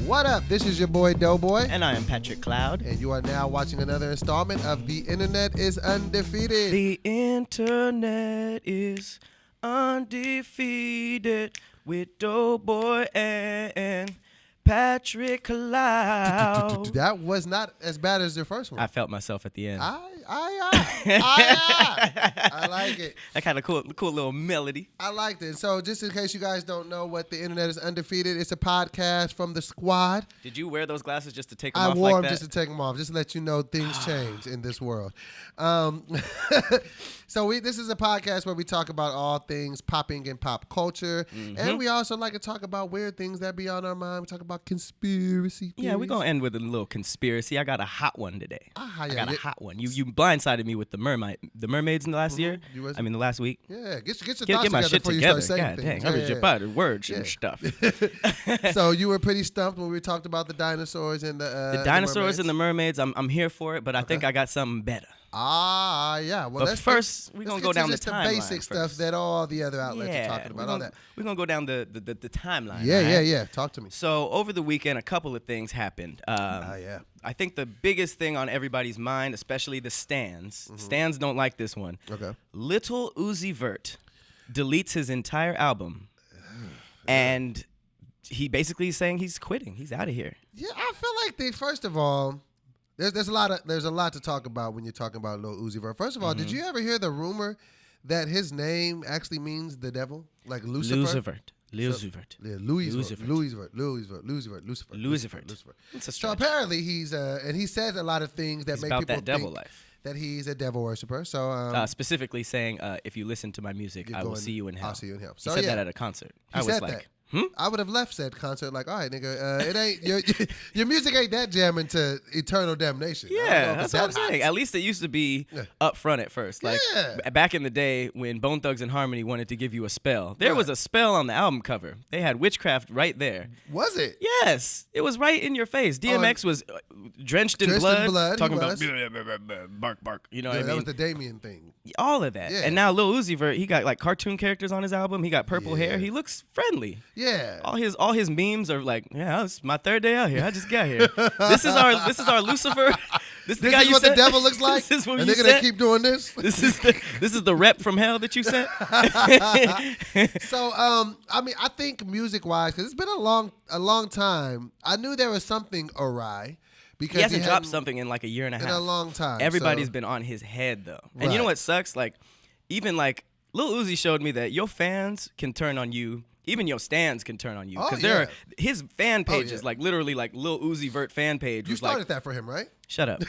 What up? This is your boy DoBoy. And I am Patrick Cloud. And you are now watching another installment of The Internet is Undefeated. The Internet is undefeated with DoBoy and Patrick Cloud. That was not as bad as the first one. I felt myself at the end. I like it. That kind of cool little melody. I liked it. So just in case you guys don't know what The Internet is Undefeated, it's a podcast from the squad. Did you wear those glasses just to take them I off wore like them that? just to take them off, just to let you know things change in this world. So this is a podcast where we talk about all things popping in pop culture. And we also like to talk about weird things that be on our mind. We talk about conspiracy theories. Yeah, we're going to end with a little conspiracy. I got a hot one today. I got a hot one. You blindsided me with the mermaids in the last year. The last week. Yeah, get your thoughts Get my together shit before together. you start saying God things. dang, I was your butter, words and stuff. So you were pretty stumped when we talked about the dinosaurs and the dinosaurs and the mermaids. I'm here for it, but I think I got something better. Yeah. Well, but first, we're going to go down the timeline. The basic stuff that all the other outlets are talking about. All that. We're going to go down the timeline. Yeah. Talk to me. So over the weekend, a couple of things happened. I think the biggest thing on everybody's mind, especially the stans. Stans don't like this one. Okay. Lil Uzi Vert deletes his entire album. And he basically is saying he's quitting. He's out of here. Yeah, I feel like first of all, there's a lot to talk about when you're talking about Lil Uzi Vert. First of all, did you ever hear the rumor that his name actually means the devil, like Lucifer? Lucifer. So apparently he's and he says a lot of things that make people think that he's a devil worshiper. So specifically saying, if you listen to my music, I will see you in hell. I'll see you in hell. So he said that at a concert. I was like, that. I would have left said concert like, all right, nigga, it ain't your music ain't that jamming to eternal damnation. Yeah, that's what I'm saying. At least it used to be up front at first. Like back in the day when Bone Thugs and Harmony wanted to give you a spell. There was a spell on the album cover. They had witchcraft right there. Was it? Yes. It was right in your face. DMX was drenched in blood. Talking about bark, bark. You know what I mean? That was the Damien thing. All of that. Yeah. And now Lil Uzi Vert, he got like cartoon characters on his album. He got purple hair. He looks friendly. Yeah. All his memes are like, yeah, it's my third day out here. I just got here. This is our Lucifer. This is what the devil looks like. This is what and they're gonna keep doing this. This is the rep from hell that you sent. So I mean, I think music wise, because it's been a long time. I knew there was something awry. Because he hasn't dropped something in like a year and a half. In a long time. Everybody's been on his head though. And you know what sucks? Like, even like Lil Uzi showed me that your fans can turn on you. Even your stans can turn on you. Because his fan pages, like literally like Lil Uzi Vert fan page. You started that for him, right? Shut up.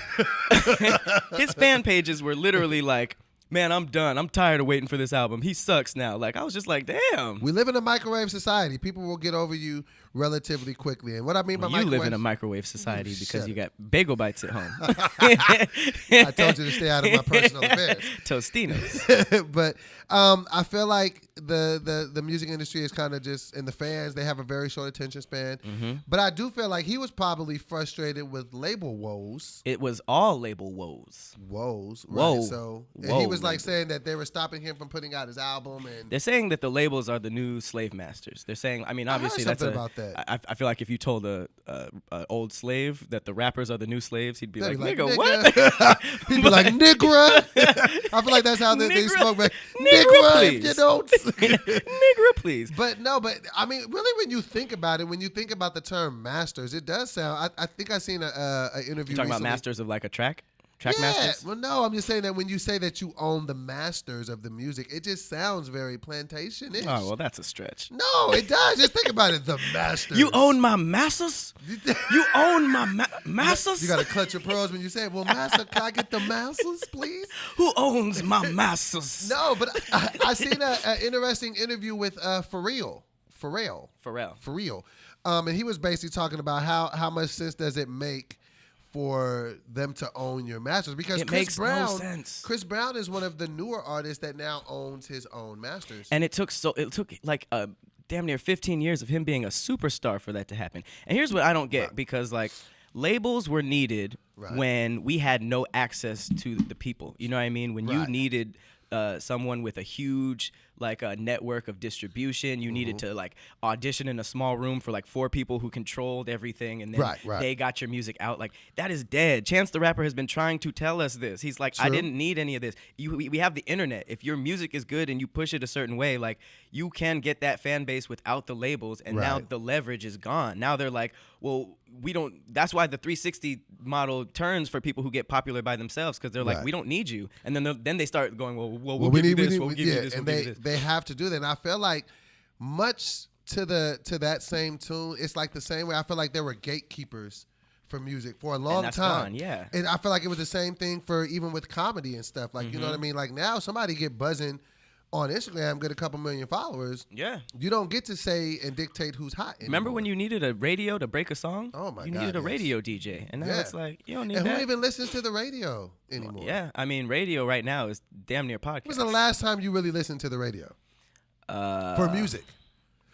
His fan pages were literally like, man, I'm done. I'm tired of waiting for this album. He sucks now. Like, I was just like, damn. We live in a microwave society. People will get over you relatively quickly. And what I mean by microwave... You live in a microwave society because you got bagel bites at home. I told you to stay out of my personal affairs. Tostinos. But I feel like the music industry is kind of just, and the fans, they have a very short attention span. But I do feel like he was probably frustrated with label woes. It was all label woes. Woes. Right? Whoa. So Whoa, he was like saying that they were stopping him from putting out his album. And they're saying that the labels are the new slave masters. They're saying, I mean, obviously I heard something about that. I feel like if you told a old slave that the rappers are the new slaves, he'd be like, nigga, what? He'd be like, nigga. I feel like that's how they spoke back. Nigga, please. You know? Nigga, please. But no, I mean, really, when you think about it, when you think about the term masters, it does sound. I think I seen an interview. You talking about masters of like a track? Track yeah. masters? Well, no, I'm just saying that when you say that you own the masters of the music, it just sounds very plantation-ish. Oh, well, that's a stretch. No, it does. Just think about it. The masters. You own my masters? You own my masters? You got to clutch your pearls when you say, well, master, can I get the masters, please? Who owns my masters? No, but I seen an interesting interview with Pharrell. And he was basically talking about how much sense does it make for them to own your masters, because Chris Brown is one of the newer artists that now owns his own masters. And it took like damn near 15 years of him being a superstar for that to happen. And here's what I don't get, because like labels were needed when we had no access to the people. You know what I mean? When you needed someone with a huge like a network of distribution. You needed to like audition in a small room for like 4 people who controlled everything, and then they got your music out. Like that is dead. Chance the Rapper has been trying to tell us this. He's like, I didn't need any of this. We have the internet. If your music is good and you push it a certain way, like you can get that fan base without the labels, and now the leverage is gone. Now they're like, well, we don't. That's why the 360 model turns for people who get popular by themselves, because they're like, we don't need you, and then they start going, well, we'll give you this, we'll give you this, and we'll give you this. They have to do that. And I feel like much to that same tune, it's like the same way I feel like there were gatekeepers for music for a long time. Gone, and I feel like it was the same thing for even with comedy and stuff. Like you know what I mean? Like now somebody get buzzing on Instagram, get a couple million followers. Yeah. You don't get to say and dictate who's hot anymore. Remember when you needed a radio to break a song? Oh, my God. You needed a radio DJ. And now it's like, you don't need and that. who even listens to the radio anymore? Well, yeah. I mean, radio right now is damn near podcast. When was the last time you really listened to the radio? For music?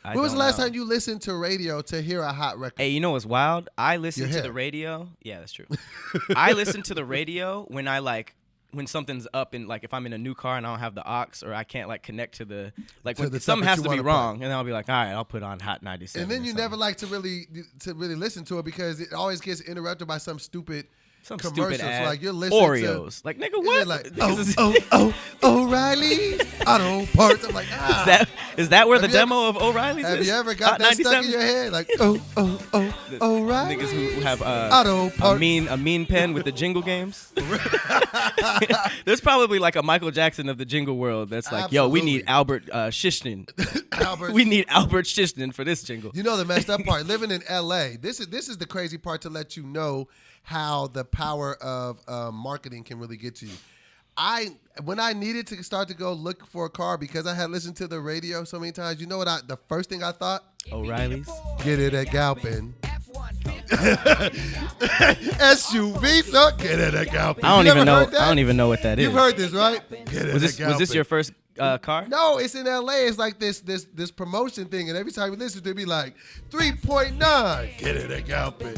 When was the last time you listened to radio to hear a hot record? Hey, you know what's wild? I listen to the radio. Yeah, that's true. I listen to the radio when something's up, and like if I'm in a new car and I don't have the aux, or I can't like connect to the when something has to be wrong, and then I'll be like, all right, I'll put on Hot 97. And then you never like to really listen to it because it always gets interrupted by some stupid commercials. Ad. Like you're listening Oreos. to like nigga, what? Like O'Reilly auto parts. I'm like, is that where the demo of O'Reilly's have is? you ever got that stuck in your head? Like O'Reilly. Niggas who have auto parts. a mean pen with the jingle games. There's probably like a Michael Jackson of the jingle world that's like, yo, we need Albert Shishkin. We need Albert Shishkin for this jingle. You know the messed up part, living in LA, this is the crazy part to let you know how the power of marketing can really get to you. When I needed to start to go look for a car because I had listened to the radio so many times, you know what the first thing I thought? O'Reilly's. Get it at Galpin. SUV, so get it at Galpin. I don't even know what that is. You've heard this, right? Was this your first car? No, it's in LA. It's like this promotion thing, and every time you listen to it, be like 3.9. Get it at Galpin.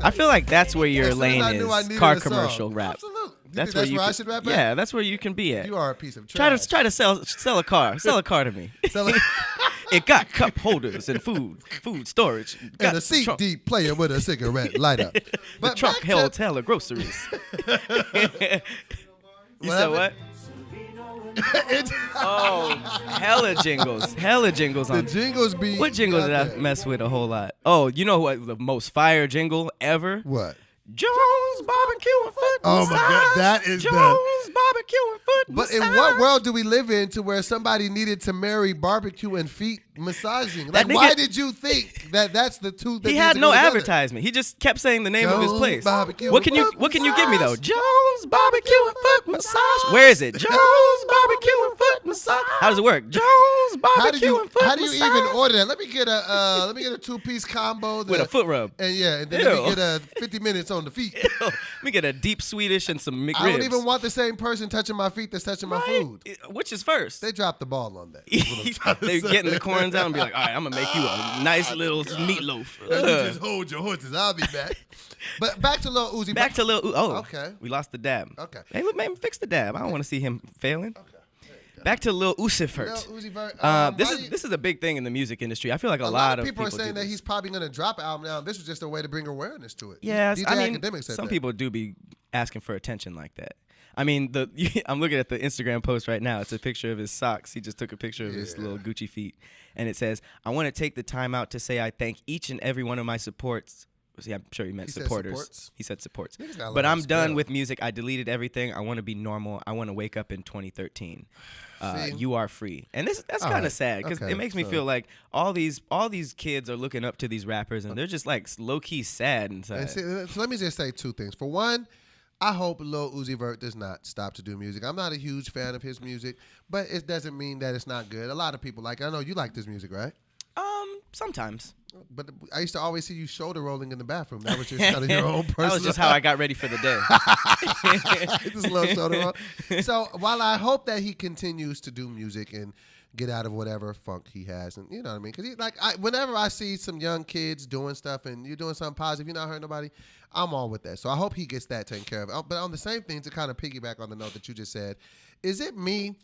I feel like that's where your lane is. Car commercial rap. Absolutely. That's where I should rap at? Yeah, that's where you can be at. You are a piece of trash. Try to sell a car. Sell a car to me. It got cup holders and food storage. And a CD player with a cigarette lighter. The trunk held hella groceries. You said what? Hella jingles. The jingles be... What jingle did I mess with a whole lot? Oh, you know what? The most fire jingle ever? What? Jones barbecue and foot massage. Oh my God, that is Jones barbecue and foot But massage. in what world do we live in to where somebody needed to marry barbecue and feet massaging? Like, why did you think that's the two? He had no advertisement. He just kept saying the name of his place. What can you give me though? Jones barbecue and foot massage. Where is it? Jones barbecue and foot massage. How does it work? Jones barbecue and foot massage. How do you even order that? Let me get a 2-piece combo with a foot rub. And then let me get a 50 minutes on the feet. Let me get a deep Swedish and some McRibs. I don't even want the same person touching my feet that's touching my food. Which is first? They dropped the ball on that. They're getting the corns out and be like, all right, I'm going to make you a nice little meatloaf. You just hold your horses. I'll be back. But back to Lil Uzi. Back to Lil Uzi. Oh, okay. We lost the dab. Okay. Hey, look, man, fix the dab. I don't want to see him failing. Okay. Back to Lil Uzi Vert. Lil Uzi Vert. This is a big thing in the music industry. I feel like a lot of people are saying that he's probably going to drop an album now. This was just a way to bring awareness to it. Yes, DJ I mean, Academic said some that. people do be asking for attention like that. I mean, I'm looking at the Instagram post right now. It's a picture of his socks. He just took a picture of his little Gucci feet, and it says, "I want to take the time out to say I thank each and every one of my supports." See, I'm sure he meant supporters. He said supports. But I'm done with music. I deleted everything. I want to be normal. I want to wake up in 2013. You are free, and that's kind of sad because it makes me feel like all these kids are looking up to these rappers, and they're just like low key sad inside. So let me just say two things. For one, I hope Lil Uzi Vert does not stop to do music. I'm not a huge fan of his music, but it doesn't mean that it's not good. A lot of people like. I know you like this music, right? Sometimes. But I used to always see you shoulder rolling in the bathroom. That was just kind of your own personal. That was just how I got ready for the day. Just a little shoulder roll. So while I hope that he continues to do music and get out of whatever funk he has, and you know what I mean, because whenever I see some young kids doing stuff and you're doing something positive, you're not hurting nobody, I'm all with that. So I hope he gets that taken care of. But on the same thing, to kind of piggyback on the note that you just said, is it me,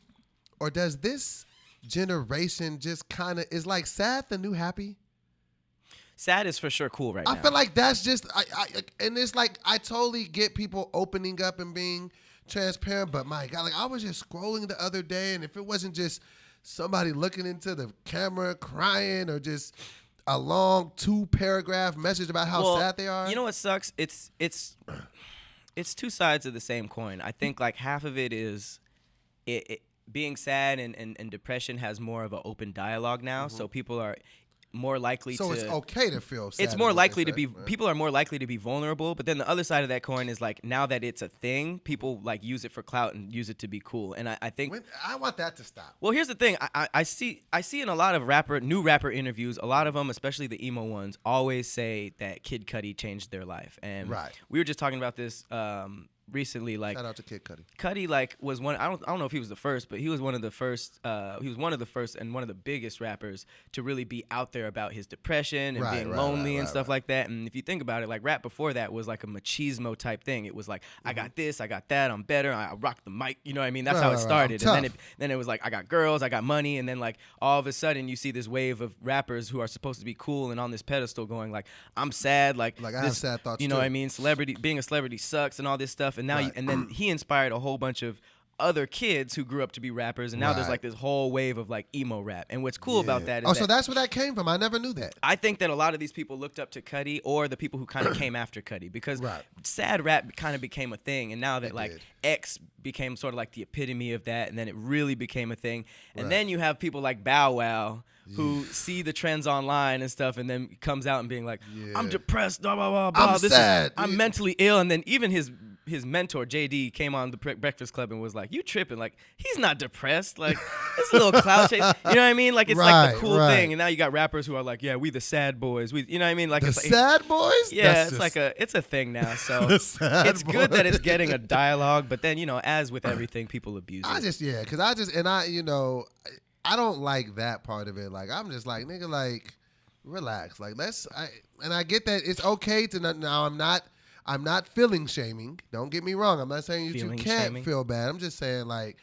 or does this generation just kind of, is like sad the new happy? Sad is for sure cool right now. I feel like that's just, and it's like, I totally get people opening up and being transparent, but my God, like I was just scrolling the other day, and if it wasn't just somebody looking into the camera crying or just a long 2-paragraph message about how sad they are. You know what sucks? It's two sides of the same coin. I think like half of it is being sad and depression has more of an open dialogue now, so people are more likely so it's okay to feel sad. It's more likely to be, right? People are more likely to be vulnerable, but then the other side of that coin is like, now that it's a thing, people like use it for clout and use it to be cool. And I think I want that to stop. Well, here's the thing. I see in a lot of new rapper interviews, a lot of them, especially the emo ones, always say that Kid Cudi changed their life. And we were just talking about this recently, like shout out to Kid Cudi. Cudi like was one. I don't know if he was the first, but he was one of the first. He was one of the first and one of the biggest rappers to really be out there about his depression and being lonely and stuff like that. And if you think about it, like rap before that was like a machismo type thing. It was like I got this, I got that, I'm better, I rock the mic. You know what I mean? That's how it started. And then it was like I got girls, I got money, and then like all of a sudden you see this wave of rappers who are supposed to be cool and on this pedestal going like I'm sad, like I have sad thoughts. You know what I mean? Being a celebrity sucks and all this stuff. And now, and then he inspired a whole bunch of other kids who grew up to be rappers, and now there's like this whole wave of like emo rap. And what's cool about that is so that's where that came from. I never knew that. I think that a lot of these people looked up to Cudi, or the people who kind of came after Cudi, because sad rap kind of became a thing, and now that X became sort of like the epitome of that, and then it really became a thing. And then you have people like Bow Wow who see the trends online and stuff, and then comes out and being like, I'm depressed, blah, blah, blah, blah. I'm sad. I'm mentally ill. And then even his mentor, JD, came on the Breakfast Club and was like, you tripping. Like, he's not depressed. Like, it's a little clout chase. You know what I mean? Like, it's like the cool thing. And now you got rappers who are like, yeah, we the sad boys. You know what I mean? Like, the sad boys? Yeah, it's a thing now. So it's good that it's getting a dialogue. But then, you know, as with everything, people abuse it. You know, I don't like that part of it. Like, I'm just like, nigga, like, relax. Like, I get that it's okay to not. Now, I'm not feeling shaming. Don't get me wrong. I'm not saying you can't feel bad. I'm just saying, like,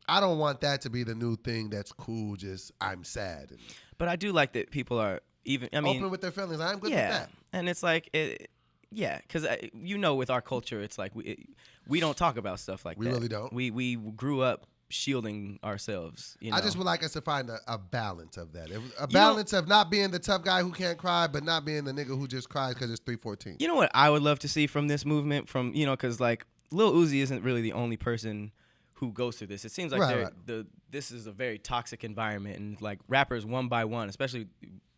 I don't want that to be the new thing that's cool. Just I'm sad. But I do like that people are open with their feelings. I'm good with that. And it's like, because you know, with our culture, it's like we don't talk about stuff like that. We really don't. We grew up shielding ourselves. You know? I just would like us to find a balance of that. A balance of not being the tough guy who can't cry, but not being the nigga who just cries because it's 3:14. You know what I would love to see from this movement, because like Lil Uzi isn't really the only person who goes through this. It seems like this is a very toxic environment, and like rappers one by one, especially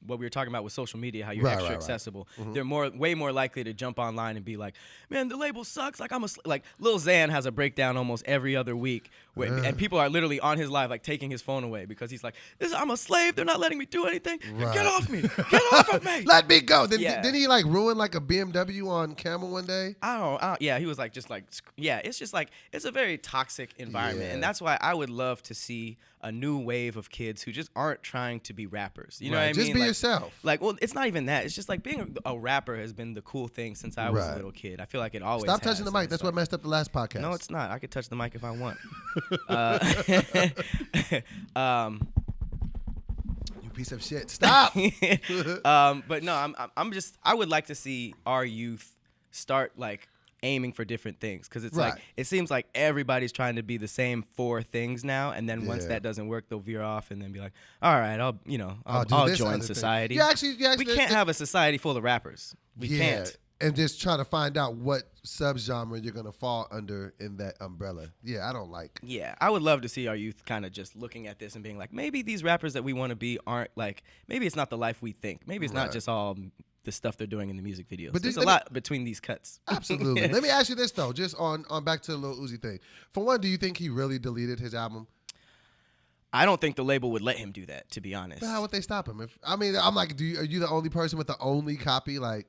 what we were talking about with social media, how you're extra accessible. Mm-hmm. They're way more likely to jump online and be like, man, the label sucks. Like like Lil Xan has a breakdown almost every other week, and people are literally on his live like taking his phone away because he's like, I'm a slave. They're not letting me do anything. Get off me. Get off of me. Let me go. Didn't he like ruin like a BMW on camera one day? I don't. Yeah, he was like it's just like it's a very toxic environment, and that's why I would love to see a new wave of kids who just aren't trying to be rappers. You know what I mean? Just be yourself. Like, well, it's not even that. It's just like being a rapper has been the cool thing since I was a little kid. I feel like it always Stop touching the mic. That's what messed up the last podcast. No, it's not. I could touch the mic if I want. You piece of shit. Stop. But no, I would like to see our youth start like aiming for different things, because it's like it seems like everybody's trying to be the same 4 things now, and then once that doesn't work, they'll veer off and then be like, all right, I'll join society. We can't have a society full of rappers. We can't. And just try to find out what subgenre you're gonna fall under in that umbrella. Yeah, I don't like. Yeah, I would love to see our youth kind of just looking at this and being like, maybe these rappers that we want to be aren't like, maybe it's not the life we think. Maybe it's not just all the stuff they're doing in the music videos. But there's a lot between these cuts. Absolutely. Let me ask you this though, just on back to the Lil Uzi thing. For one, do you think he really deleted his album? I don't think the label would let him do that, to be honest. But how would they stop him? I'm like, are you the only person with the only copy? Like,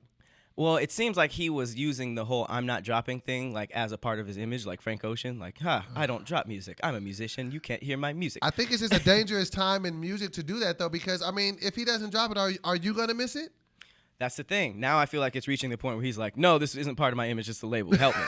well, it seems like he was using the whole I'm not dropping thing like as a part of his image, like Frank Ocean. Like, I don't drop music. I'm a musician. You can't hear my music. I think it's just a dangerous time in music to do that, though, because, I mean, if he doesn't drop it, are you going to miss it? That's the thing. Now I feel like it's reaching the point where he's like, no, this isn't part of my image. It's the label. Help me.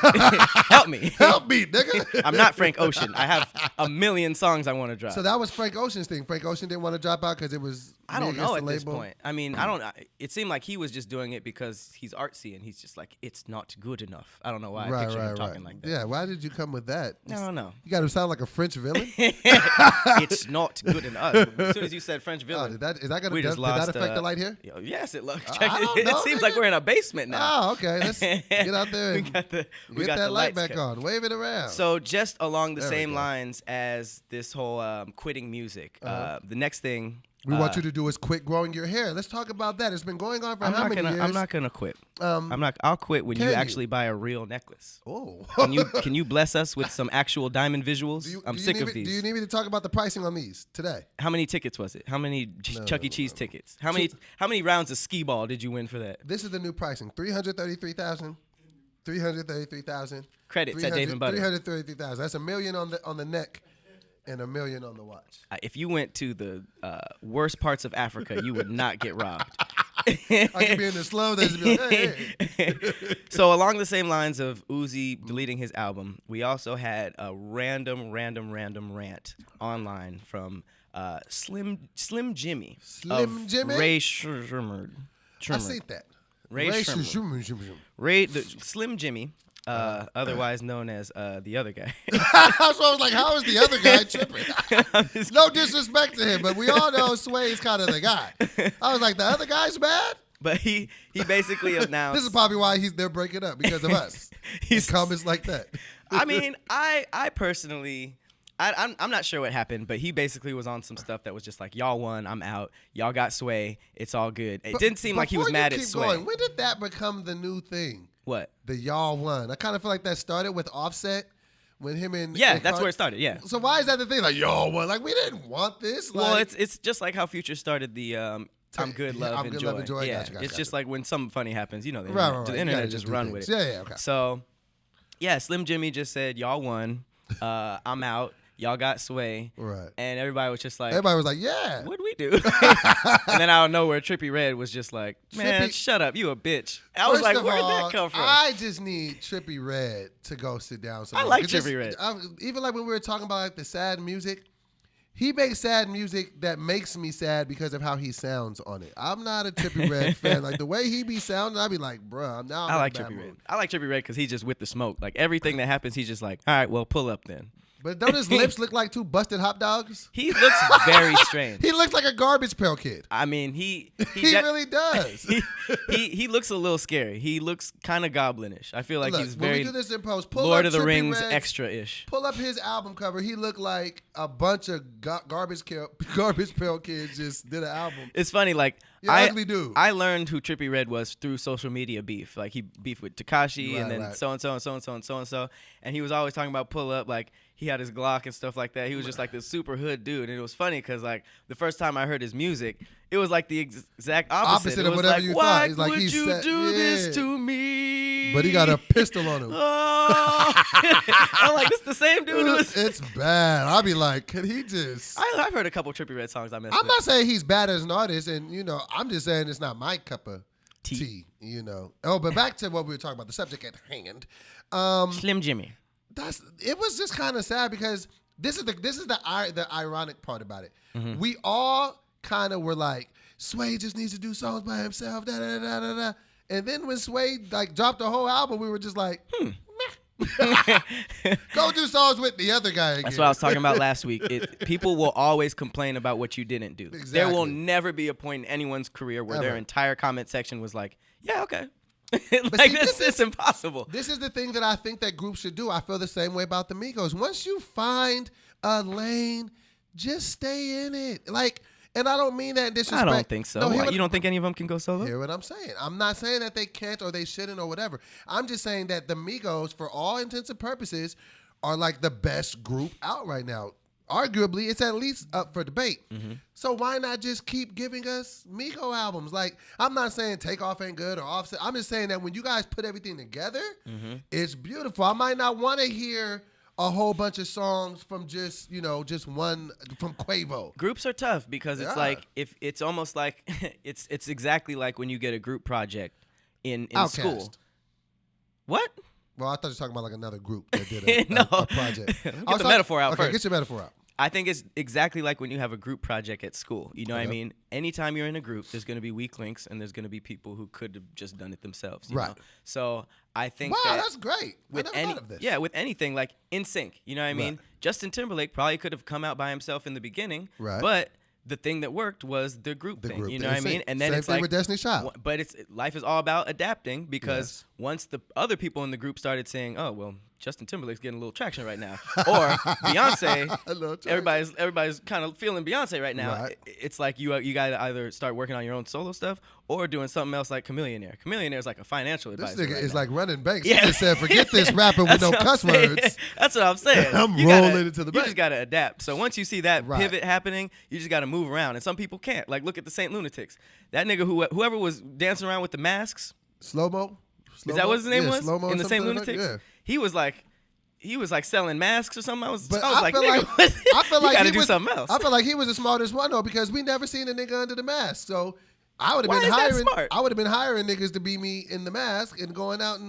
Help me. Help me, nigga. I'm not Frank Ocean. I have a million songs I want to drop. So that was Frank Ocean's thing. Frank Ocean didn't want to drop out because it was I don't know at this point. I mean, I don't. It seemed like he was just doing it because he's artsy and he's just like, it's not good enough. I don't know why I picture him talking like that. Yeah, why did you come with that? I don't know. You got to sound like a French villain? It's not good enough. As soon as you said French villain, did that affect the light here? Yes, it looks. It seems like we're in a basement now. Oh, okay. Let's get out there and get that light back on. Wave it around. So just along the same lines as this whole quitting music, the next thing we want you to do is quit growing your hair. Let's talk about that. It's been going on for how many years? I'm not gonna quit. I'll quit when you actually buy a real necklace. Oh. Can you bless us with some actual diamond visuals? I'm sick of these. Do you need me to talk about the pricing on these today? How many tickets was it? How many Chuck E. Cheese tickets? How many rounds of skee ball did you win for that? This is the new pricing. $333,000. $333,000. Credits at Dave and Butter. $333,000. That's $1 million on the neck and $1 million on the watch. If you went to the worst parts of Africa, you would not get robbed. I could be in the slums. They'd be like, hey. So along the same lines of Uzi deleting his album, we also had a random rant online from Slim Jimmy. Slim Jimmy? Rae Sremmurd. I see that. Rae Sremmurd. Slim Jimmy. Otherwise known as the other guy. So I was like, how is the other guy tripping? No disrespect to him, but we all know Sway's kind of the guy. I was like, the other guy's bad? But he basically announced. This is probably why they're breaking up, because of us. He's comments like that. I mean, I personally, I'm not sure what happened, but he basically was on some stuff that was just like, y'all won, I'm out. Y'all got Sway, it's all good. It didn't seem like he was mad at Sway. When did that become the new thing? What? The y'all won. I kind of feel like that started with Offset when him and that's where it started. Yeah. So why is that the thing? Like y'all won. Like we didn't want this. Well, it's just like how Future started the I'm good, love, enjoy. Yeah, it's just like when something funny happens, the internet just run with it. Yeah. Okay. So, yeah, Slim Jimmy just said y'all won. I'm out. Y'all got Sway. Right. And everybody was just like, yeah. What'd we do? And then out of nowhere, Trippie Redd was just like, man, shut up. You a bitch. I was like, where'd that come from? I just need Trippie Redd to go sit down somewhere. I like Trippie Redd. Even like when we were talking about like the sad music, he makes sad music that makes me sad because of how he sounds on it. I'm not a Trippie Redd fan. Like the way he be sounding, I be like, bruh, I like Trippie Redd. I like Trippie Redd because he's just with the smoke. Like everything that happens, he's just like, all right, well, pull up then. But don't his lips look like two busted hot dogs? He looks very strange. He looks like a Garbage Pail Kid. I mean, he really does. he looks a little scary. He looks kind of goblinish. I feel like he's very when we do this in post, Lord of the Rings extra-ish. Pull up his album cover. He looked like a bunch of Garbage Pail Kids just did an album. It's funny, like ugly dude. I learned who Trippie Redd was through social media beef. Like he beefed with Tekashi and then so and so and so and so and so and so, and he was always talking about pull up like. He had his Glock and stuff like that. He was just like this super hood dude. And it was funny because like the first time I heard his music, it was like the exact opposite. Of whatever you thought. He's like, would you do this to me? But he got a pistol on him. Oh. I'm like, this the same dude. It's bad. I'll be like, can he just... I've heard a couple Trippie Redd songs I missed. I'm not saying he's bad as an artist. And, I'm just saying it's not my cup of tea, Oh, but back to what we were talking about, the subject at hand. Slim Jimmy. It was just kind of sad because this is the ironic part about it. Mm-hmm. We all kind of were like, Sway just needs to do songs by himself, da da da da da. And then when Sway like dropped the whole album, we were just like, go do songs with the other guy again. That's what I was talking about last week. People will always complain about what you didn't do. Exactly. There will never be a point in anyone's career where their entire comment section was like, yeah, okay. It's impossible. This is the thing that I think that groups should do. I feel the same way about the Migos. Once you find a lane, just stay in it. And I don't mean that in disrespect. I don't think so. No, you don't think any of them can go solo? Hear what I'm saying. I'm not saying that they can't or they shouldn't or whatever. I'm just saying that the Migos, for all intents and purposes, are like the best group out right now. Arguably, it's at least up for debate. Mm-hmm. So why not just keep giving us Migo albums? Like, I'm not saying Takeoff ain't good or Offset. I'm just saying that when you guys put everything together, it's beautiful. I might not want to hear a whole bunch of songs from just one from Quavo. Groups are tough because it's like if it's almost like it's exactly like when you get a group project in school. What? Well, I thought you were talking about like another group that did a project. Get the metaphor out first. Get your metaphor out. I think it's exactly like when you have a group project at school. You know what I mean? Anytime you're in a group, there's going to be weak links, and there's going to be people who could have just done it themselves. You know? So I think that's great. I never thought of this. Yeah, with anything like NSYNC, you know what I mean? Justin Timberlake probably could have come out by himself in the beginning, but the thing that worked was the group thing. You know what I mean? And then Same it's thing like with Destiny's Child. But life is all about adapting because once the other people in the group started saying, "Oh, well, Justin Timberlake's getting a little traction right now," or Beyonce, everybody's kind of feeling Beyonce right now. Right. It's like you got to either start working on your own solo stuff or doing something else like Chameleonaire. Chameleonaire is like a financial advisor. This nigga right is now. like running banks. Yeah. He just said, forget this rapping with no cuss words. That's what I'm saying. I'm rolling into the bank. You just got to adapt. So once you see that pivot happening, you just got to move around. And some people can't. Like, look at the Saint Lunatics. That nigga whoever was dancing around with the masks. Slow-mo? Is that what his name was? Slow-mo in the Saint Lunatics? Yeah. He was like selling masks or something. I was like, I feel you like gotta do something else. I feel like he was the smartest one though, because we never seen a nigga under the mask. So I would have been hiring niggas to be me in the mask and going out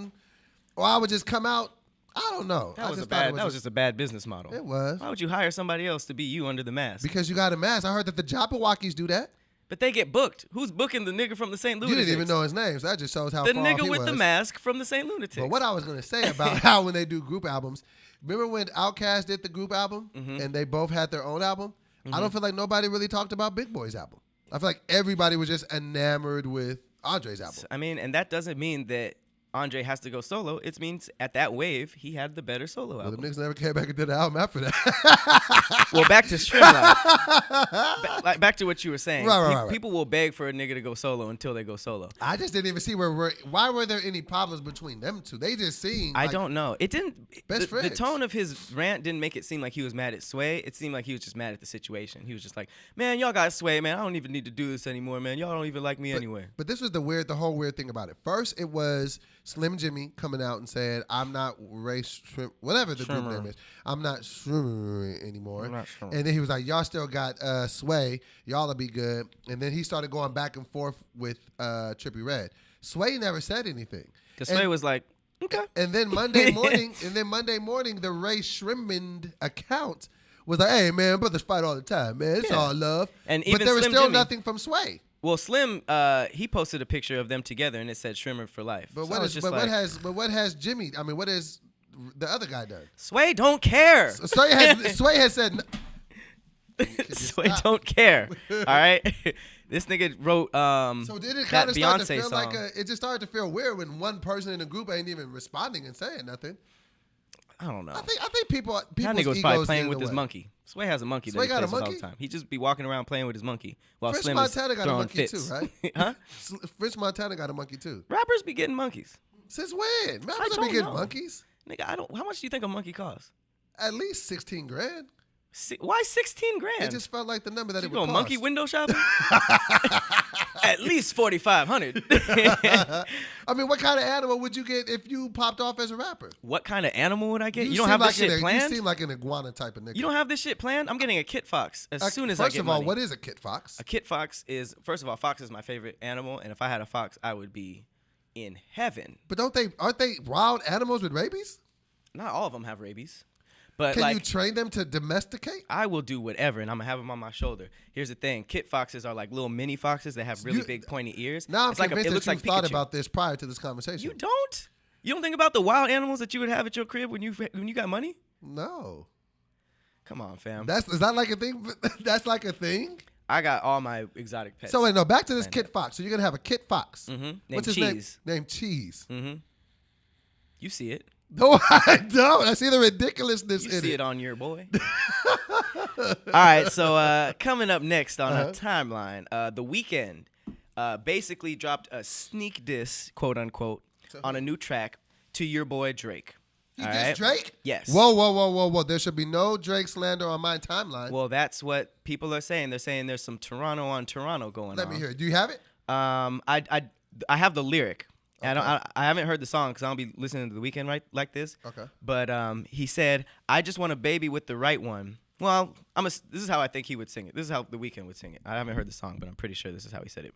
or I would just come out. I don't know. That was just a bad business model. It was. Why would you hire somebody else to be you under the mask? Because you got a mask. I heard that the Jabberwockies do that. But they get booked. Who's booking the nigga from the St. Lunatics? You didn't even know his name, so that just shows how far off he was. The nigga with the mask from the St. Lunatics. But what I was going to say about how when they do group albums, remember when Outkast did the group album and they both had their own album? I don't feel like nobody really talked about Big Boy's album. I feel like everybody was just enamored with Andre's album. I mean, and that doesn't mean that Andre has to go solo. It means at that wave, he had the better solo album. Well, the niggas never came back and did the album after that. Well, back to Shrimp Life. Back to what you were saying. Right. People will beg for a nigga to go solo until they go solo. I just didn't even see why were there any problems between them two? They just seemed I don't know. It didn't. Best friends. The tone of his rant didn't make it seem like he was mad at Sway. It seemed like he was just mad at the situation. He was just like, man, y'all got Sway, man. I don't even need to do this anymore, man. Y'all don't even like me anyway. But this was the whole weird thing about it. First, it was Slim Jimmy coming out and said, I'm not Rae Sremmurd, whatever the group name is. I'm not Sremmurd anymore. And then he was like, y'all still got Sway. Y'all will be good. And then he started going back and forth with Trippie Redd. Sway never said anything. Because Sway was like, okay. And then Monday morning, the Rae Sremmurd account was like, hey, man, brothers fight all the time, man. It's all love. And even but there was Slim still Jimmy, nothing from Sway. Well, Slim, he posted a picture of them together, and it said Sremmurd for life. But so what has Jimmy? I mean, what has the other guy done? Sway don't care. Sway has said. Sway don't care. All right, this nigga wrote. So did it kind of start to feel song. like it just started to feel weird when one person in the group ain't even responding and saying nothing. I don't know. I think people. That nigga was probably playing with his monkey. Sway has a monkey. Sway got a monkey all monkey the time. He just be walking around playing with his monkey while French Slim Montana is got a throwing monkey fits. too, right? Huh? French Montana got a monkey too. Rappers be getting monkeys. Since when? Rappers be getting monkeys. Nigga, I don't. How much do you think a monkey costs? At least 16 grand. Why 16 grand? It just felt like the number that it would cost. You go monkey window shopping? At least 4,500. I mean, what kind of animal would you get if you popped off as a rapper? What kind of animal would I get? You don't have this shit planned? You seem like an iguana type of nigga. You don't have this shit planned? I'm getting a kit fox as soon as I get money. First of all, money. what is a kit fox? A kit fox is, first of all, fox is my favorite animal, and if I had a fox, I would be in heaven. But aren't they wild animals with rabies? Not all of them have rabies. But can you train them to domesticate? I will do whatever, and I'm going to have them on my shoulder. Here's the thing. Kit foxes are like little mini foxes that have really big pointy ears. Now I'm convinced that you've thought about this prior to this conversation. You don't? You don't think about the wild animals that you would have at your crib when you got money? No. Come on, fam. Is that like a thing? That's like a thing? I got all my exotic pets. So wait, no, back to this kit fox. So you're going to have a kit fox. Mm-hmm. What's his Cheese. name? Named Cheese. Mm-hmm. You see it. No, I don't. I see the ridiculousness in it. You see it on your boy. All right, so coming up next on our timeline, The Weeknd basically dropped a sneak diss, quote unquote, on a new track to your boy Drake. He dissed Drake? Yes. Whoa. There should be no Drake slander on my timeline. Well, that's what people are saying. They're saying there's some Toronto on Toronto going on. Let me hear it. Do you have it? I have the lyric. And I haven't heard the song because I don't be listening to The Weeknd right like this. Okay. But he said, "I just want a baby with the right one." Well, this is how I think he would sing it. This is how The Weeknd would sing it. I haven't heard the song, but I'm pretty sure this is how he said it.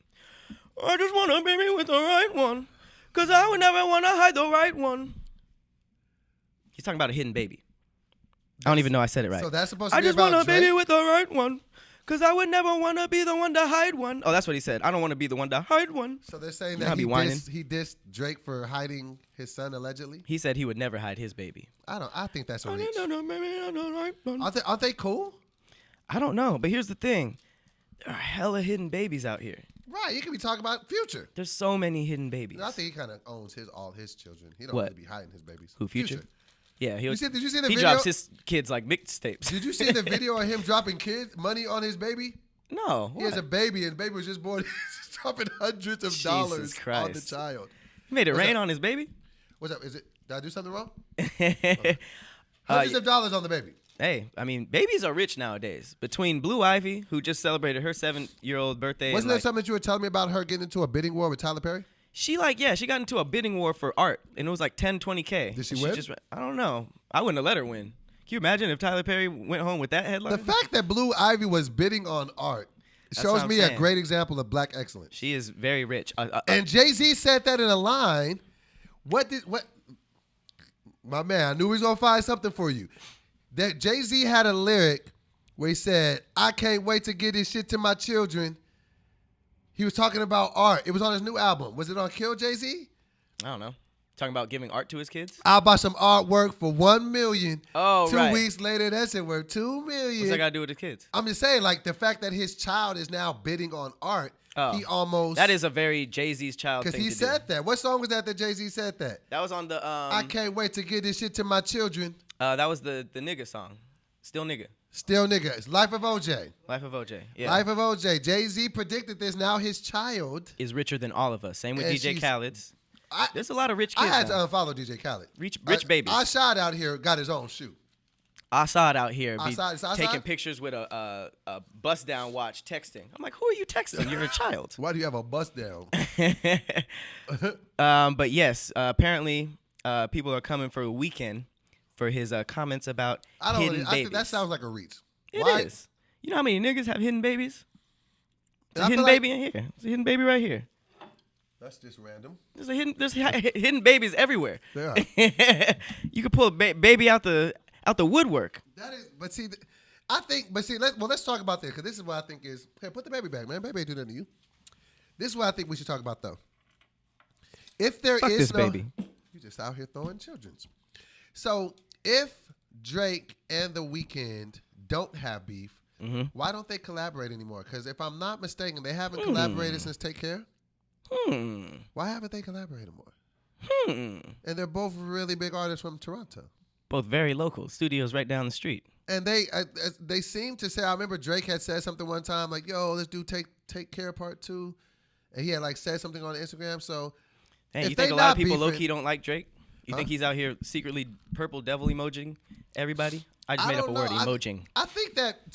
I just want a baby with the right one, because I would never want to hide the right one. He's talking about a hidden baby. I don't even know I said it right. So that's supposed to be about Drake? I just want a baby Drake? with the right one, because I would never want to be the one to hide one. Oh, that's what he said. I don't want to be the one to hide one. So they're saying that he dissed Drake for hiding his son allegedly? He said he would never hide his baby. I think that's a reach. Aren't they cool? I don't know, but here's the thing. There are hella hidden babies out here. Right, you could be talking about Future. There's so many hidden babies. I think he kind of owns all his children. He don't really be hiding his babies. Who, Future? Yeah, did you see the video? He drops his kids like mixtapes. Did you see the video of him dropping money on his baby? No. He has a baby, and the baby was just born. He's dropping hundreds of dollars on the child. He made it rain on his baby? What's up? Did I do something wrong? Okay. Hundreds of dollars on the baby. Hey, I mean, babies are rich nowadays. Between Blue Ivy, who just celebrated her 7-year-old birthday. Wasn't there something that you were telling me about her getting into a bidding war with Tyler Perry? She got into a bidding war for art, and it was like 10, 20K. Did she win? I don't know. I wouldn't have let her win. Can you imagine if Tyler Perry went home with that headline? The fact that Blue Ivy was bidding on art shows me a great example of black excellence. She is very rich. And Jay-Z said that in a line. What? My man, I knew he was going to find something for you. That Jay-Z had a lyric where he said, "I can't wait to get this shit to my children." He was talking about art. It was on his new album. Was it on Kill Jay-Z? I don't know. Talking about giving art to his kids? I'll buy some artwork for $1 million. Oh, right. 2 weeks later, that's it. Worth $2 million. What's that got to do with the kids? I'm just saying, like, the fact that his child is now bidding on art, he almost... That is a very Jay-Z's child thing to do. Because he said that. What song was that Jay-Z said that? That was on the... I can't wait to get this shit to my children. That was the nigga song. Still Nigga. Still Nigga. It's Life of OJ. Life of OJ, yeah. Life of OJ. Jay-Z predicted this. Now his child... is richer than all of us. Same with DJ Khaled's. There's a lot of rich kids. I had to unfollow DJ Khaled. Rich babies. Assad out here got his own shoe. Assad out here taking pictures with a bust down watch texting. I'm like, who are you texting? You're a child. Why do you have a bust down? But yes, apparently people are coming for Weeknd for his comments about hidden babies. I think that sounds like a reach. It is. You know how many niggas have hidden babies? There's a hidden baby in here. There's a hidden baby right here. That's just random. There's hidden babies everywhere. There are. You could pull a baby out the woodwork. That is, but see, let's talk about that, because this is what I think is. Hey, put the baby back, man. Baby ain't do nothing to you. This is what I think we should talk about, though. If there Fuck is this baby. You just out here throwing children's. So if Drake and The Weeknd don't have beef, why don't they collaborate anymore? Because if I'm not mistaken, they haven't collaborated since Take Care. Why haven't they collaborated more? And they're both really big artists from Toronto. Both very local. Studios right down the street. And they seem to say, I remember Drake had said something one time like, "Yo, let's do Take Care Part 2." And he had like said something on Instagram. So hey, you think a lot of people low-key don't like Drake? You think he's out here secretly purple devil emojing everybody? I just made up a word, emojing. I think that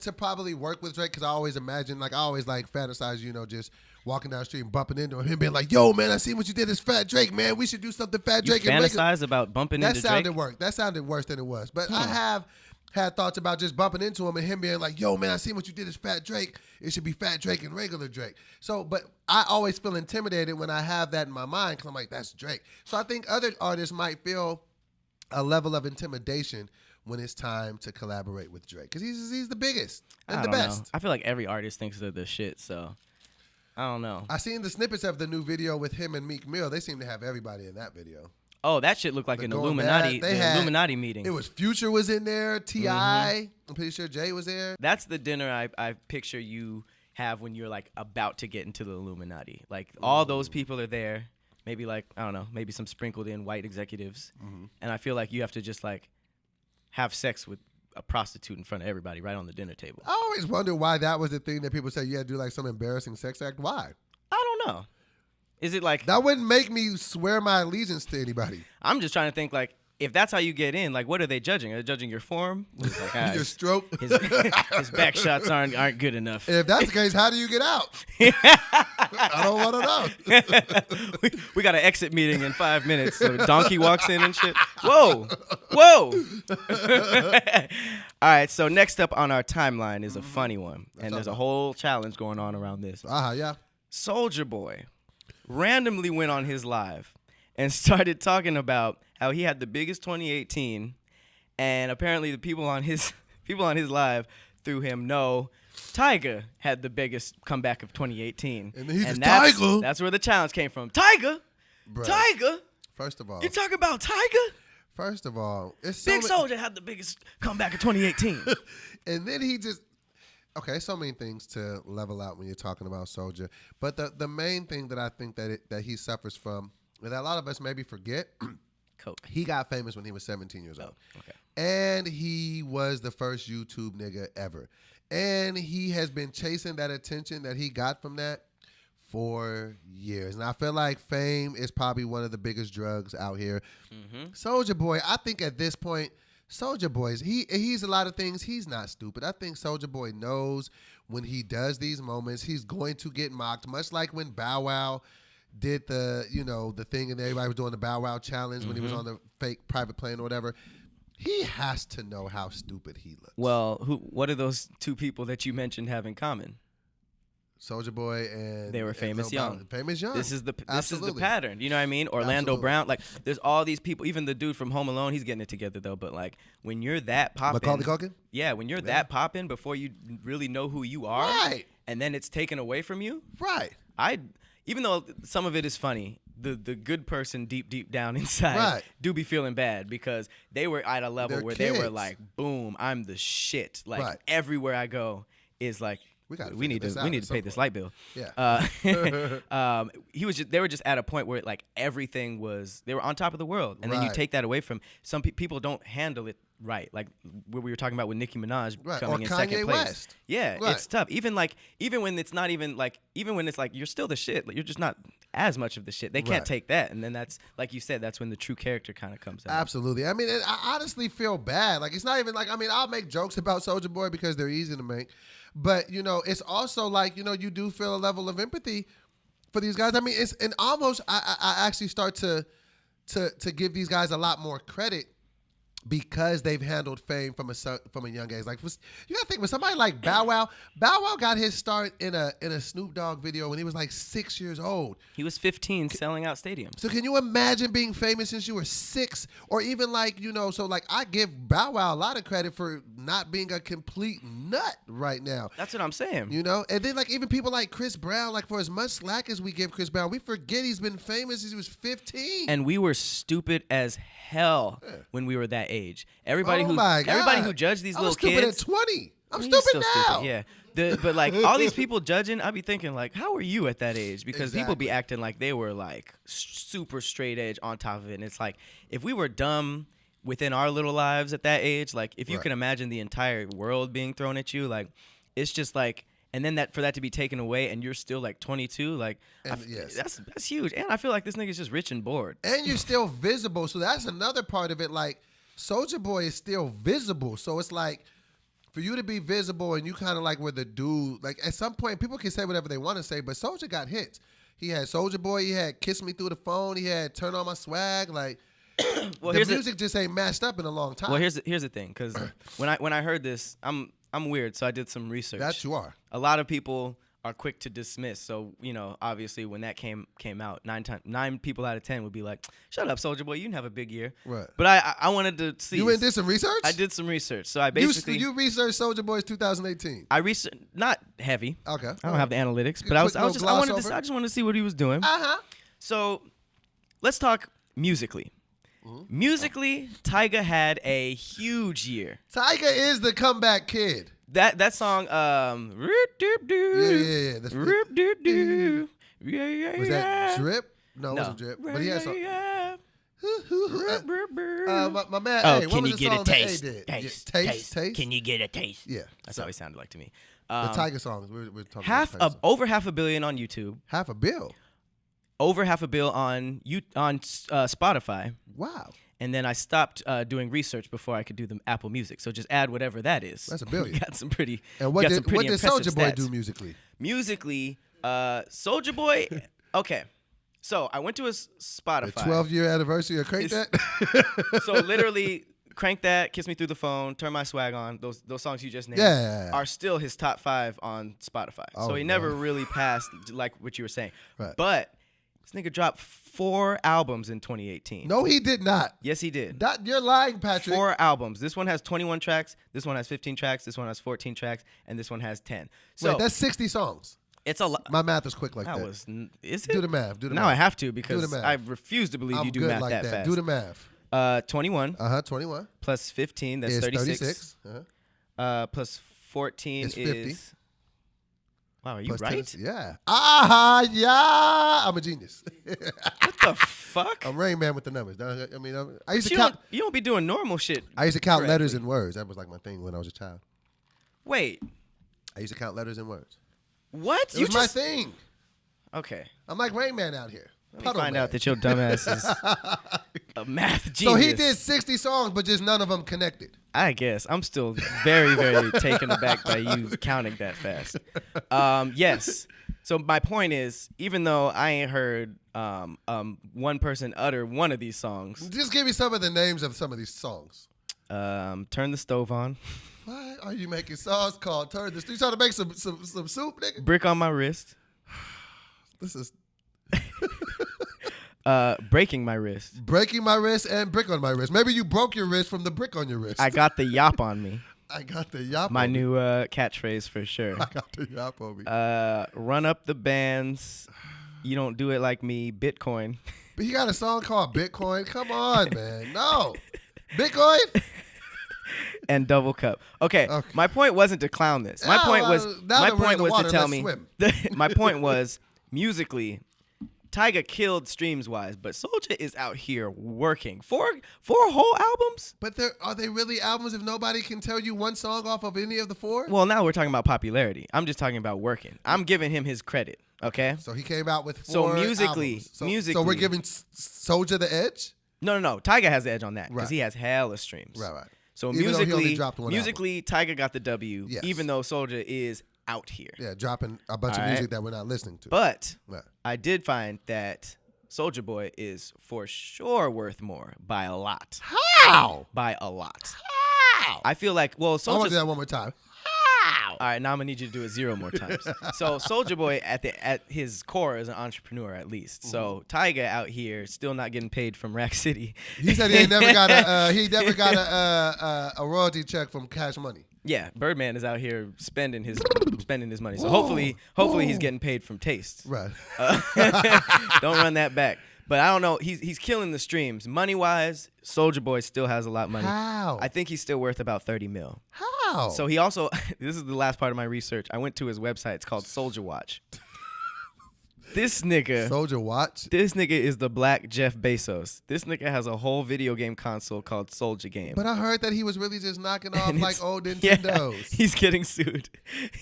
to probably work with Drake, because I always imagine, like, I always like fantasize, just walking down the street and bumping into him being like, "Yo, man, I see what you did as Fat Drake, man. We should do something Fat Drake." You fantasize about bumping into Drake? That sounded worse than it was. But I have had thoughts about just bumping into him and him being like, "Yo, man, I see what you did as Fat Drake. It should be Fat Drake and regular Drake." So, but I always feel intimidated when I have that in my mind, because I'm like, that's Drake. So I think other artists might feel a level of intimidation when it's time to collaborate with Drake, because he's the biggest and the best. I feel like every artist thinks they're the shit, so I don't know. I seen the snippets of the new video with him and Meek Mill. They seem to have everybody in that video. Oh, that shit looked like an Illuminati meeting. It was Future was in there, T.I. I'm pretty sure Jay was there. That's the dinner I picture you have when you're like about to get into the Illuminati. Like all those people are there. Maybe like, I don't know, maybe some sprinkled in white executives. And I feel like you have to just like have sex with a prostitute in front of everybody right on the dinner table. I always wonder why that was the thing that people say you had to do like some embarrassing sex act. Why? I don't know. Is it like... That wouldn't make me swear my allegiance to anybody. I'm just trying to think like, if that's how you get in, like, what are they judging? Are they judging your form? It's like, your stroke. His back shots aren't good enough. If that's the case, how do you get out? I don't want to know. we got an exit meeting in 5 minutes. So Donkey walks in and shit. Whoa. All right, so next up on our timeline is a funny one. And there's a whole challenge going on around this. Yeah. Soulja Boy randomly went on his live and started talking about how he had the biggest 2018, and apparently the people on his live through him know Tyga had the biggest comeback of 2018. And Tyga. That's where the challenge came from. Tyga? Bruh. Tyga? First of all. You talking about Tyga? First of all. It's Big Soulja had the biggest comeback of 2018. And then he just... Okay, so many things to level out when you're talking about Soulja. But the main thing that I think that he suffers from, and that a lot of us maybe forget, Coke. He got famous when he was 17 years old. Okay. And he was the first YouTube nigga ever. And he has been chasing that attention that he got from that for years. And I feel like fame is probably one of the biggest drugs out here. Soulja Boy, I think at this point, Soulja Boy, he's a lot of things. He's not stupid. I think Soulja Boy knows when he does these moments, he's going to get mocked, much like when Bow Wow did the thing and everybody was doing the Bow Wow challenge when he was on the fake private plane or whatever. He has to know how stupid he looks. Well, what do those two people that you mentioned have in common? Soulja Boy and they were famous young. Famous young. This is the pattern. You know what I mean? Orlando Brown. Like, there's all these people. Even the dude from Home Alone, he's getting it together though. But like, when you're that poppin', Macaulay Culkin. Yeah, when you're that poppin' before you really know who you are, right? And then it's taken away from you, right? Even though some of it is funny, the good person deep down inside do be feeling bad because they were at a level where they were like, boom, I'm the shit. Like everywhere I go is like, we need to pay this light bill. Yeah. They were just at a point where like everything was, they were on top of the world, and then you take that away from some people don't handle it right. Like what we were talking about with Nicki Minaj coming in second place. West. Yeah, it's tough. Even when it's not even like, even when it's like you're still the shit, like, you're just not as much of the shit. They can't take that, and then that's, like you said, that's when the true character kind of comes out. Absolutely. I mean, I honestly feel bad. Like, it's not even like, I mean, I'll make jokes about Soulja Boy because they're easy to make, but it's also like, you do feel a level of empathy for these guys. I mean, it's, and almost I actually start to give these guys a lot more credit because they've handled fame from a young age. Like, you gotta think, with somebody like Bow Wow got his start in a Snoop Dogg video when he was like 6 years old. He was 15 selling out stadiums. So can you imagine being famous since you were 6? Or even like, so like I give Bow Wow a lot of credit for not being a complete nut right now. That's what I'm saying. And then like even people like Chris Brown, like for as much slack as we give Chris Brown, we forget he's been famous since he was 15. And we were stupid as hell when we were that age. Everybody who judged these little kids. I was stupid at 20. I'm stupid now. Stupid, yeah. But like all these people judging, I'd be thinking like, how were you at that age? Because people be acting like they were like super straight edge on top of it. And it's like, if we were dumb within our little lives at that age, like if you can imagine the entire world being thrown at you, like it's just like, and then for that to be taken away and you're still like 22, like that's huge. And I feel like this nigga's just rich and bored. And you're still visible. So that's another part of it. Like Soulja Boy is still visible. So it's like, for you to be visible and you kind of like were the dude, like at some point people can say whatever they want to say, but Soulja got hits. He had Soulja Boy, he had Kiss Me Through the Phone, he had Turn On My Swag, like the music just ain't matched up in a long time. Well, here's the thing, because when I heard this, I'm weird, so I did some research. That you are. A lot of people are quick to dismiss. So, obviously when that came out, 9 people out of 10 would be like, shut up, Soulja Boy, you didn't have a big year. Right. But I wanted to see. You went and did some research? I did some research. So I basically. You researched Soulja Boy's 2018. I researched, not heavy. Okay. I don't have the analytics, but I just wanted to see what he was doing. Uh-huh. So let's talk musically. Mm-hmm. Musically, Tyga had a huge year. Tyga is the comeback kid. That song, Yeah. Was that Drip? No, it wasn't Drip. But he had some. My man. Oh, hey, can you get a taste? Taste. Can you get a taste? Yeah, that's how he sounded like to me. The Tyga songs. We're talking over $500 million on YouTube. $500 million. Over $500 million on Spotify. Wow. And then I stopped doing research before I could do the Apple Music. So just add whatever that is. That's $1 billion. We got some pretty. And what did Soulja Boy stats. do musically? Musically, Soulja Boy. Okay, so I went to his Spotify. The 12-year anniversary of Crank That. So literally, Crank That, Kiss Me Through the Phone, Turn My Swag On. Those songs you just named are still his top 5 on Spotify. So he never really passed like what you were saying. Right. But this nigga dropped 4 albums in 2018. No, he did not. Yes, he did. You're lying, Patrick. 4 albums. This one has 21 tracks. This one has 15 tracks. This one has 14 tracks. And this one has 10. So wait, that's 60 songs. It's a lot. My math is quick like that. Is it? Do the math. Now I have to because I refuse to believe you do math that fast. Do the math. 21. 21. Plus 15, that's 36. Plus 14 is 50. Wow, are you right? Yeah. Yeah. I'm a genius. What the fuck? I'm Rain Man with the numbers. I mean, I used to count. You don't be doing normal shit. I used to count letters and words. That was like my thing when I was a child. Wait. I used to count letters and words. What? It was my thing. Okay. I'm like Rain Man out here. Let me find out that your dumbass is a math genius. So he did 60 songs, but just none of them connected. I guess. I'm still very, very taken aback by you counting that fast. Yes. So my point is, even though I ain't heard one person utter one of these songs. Just give me some of the names of some of these songs. Turn the Stove On. Why are you making songs called Turn the Stove? You trying to make some soup, nigga? Brick on My Wrist. This is... Breaking My Wrist. Breaking My Wrist and Brick on My Wrist. Maybe you broke your wrist from the brick on your wrist. I got the yop on me. I got the yop My on new catchphrase for sure. I got the yop on me. Run Up the Bands. You Don't Do It Like Me. Bitcoin. But you got a song called Bitcoin? Come on, man. No. Bitcoin? And Double Cup. Okay. My point wasn't to clown this. My point was to tell me. My point was musically, Tyga killed streams wise, but Soulja is out here working. Four whole albums? But are they really albums if nobody can tell you one song off of any of the 4? Well, now we're talking about popularity. I'm just talking about working. I'm giving him his credit, okay? So he came out with 4 So musically. So we're giving Soulja the edge? No. Tyga has the edge on that because he has hella streams. Right. So even musically, album. Tyga got the W, even though Soulja is out here. Yeah, dropping a bunch of music that we're not listening to. But I did find that Soulja Boy is for sure worth more by a lot. How? By a lot. How? I feel like, Soulja... I want to do that one more time. All right, now I'm gonna need you to do it 0 more times. So Soulja Boy at his core is an entrepreneur at least. So Tyga out here still not getting paid from Rack City. He said he never got a royalty check from Cash Money. Yeah, Birdman is out here spending his money. So hopefully he's getting paid from Taste. Right. Don't run that back. But I don't know. He's killing the streams. Money-wise, Soulja Boy still has a lot of money. How? I think he's still worth about 30 mil. How? So he also, this is the last part of my research. I went to his website. It's called Soulja Watch. This nigga. Soulja Watch? This nigga is the black Jeff Bezos. This nigga has a whole video game console called Soulja Game. But I heard that he was really just knocking off like old Nintendos. Yeah, he's getting sued.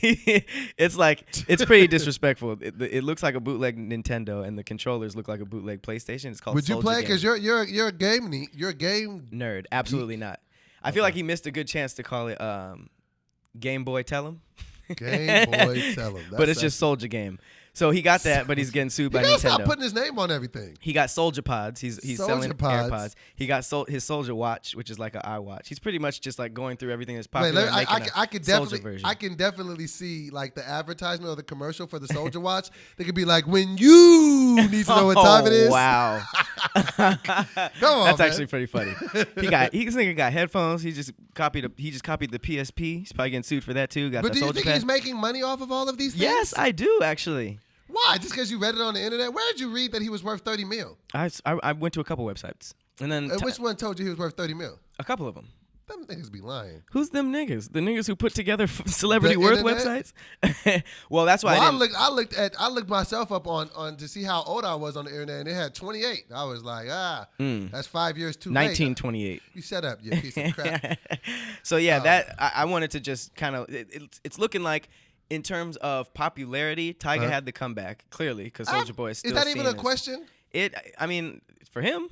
It's pretty disrespectful. It looks like a bootleg Nintendo, and the controllers look like a bootleg PlayStation. It's called. Would you Soulja play? Game. Because you're a game nerd. Absolutely not. I feel like he missed a good chance to call it Game Boy Tell Him. Game Boy Tell Him. But it's just Soulja Game. So he got that, but he's getting sued by Nintendo. Stop putting his name on everything. He got Soulja Pods. He's selling Pods. AirPods. He got his Soulja Watch, which is like an iWatch. He's pretty much just like going through everything that's popular. Wait, I could version. definitely see like the advertisement or the commercial for the Soulja Watch. They could be like, when you need to know what time it is. Wow. Come on, that's man. actually pretty funny. This nigga got headphones. He just copied the PSP. He's probably getting sued for that too. But do you think he's making money off of all of these things? Yes, I do actually. Why? Just because you read it on the internet? Where did you read that he was worth 30 mil? I went to a couple websites. And then which one told you he was worth 30 mil? A couple of them. Them niggas be lying. Who's them niggas? The niggas who put together celebrity worth websites? Well, that's why I looked myself up on to see how old I was on the internet, and it had 28. I was like, that's 5 years too late. 1928. You shut up, you piece of crap. So yeah, I wanted to just kind of it's looking like in terms of popularity, Tyga had the comeback clearly because Soulja Boy is still. Is that even a question? I mean, for him.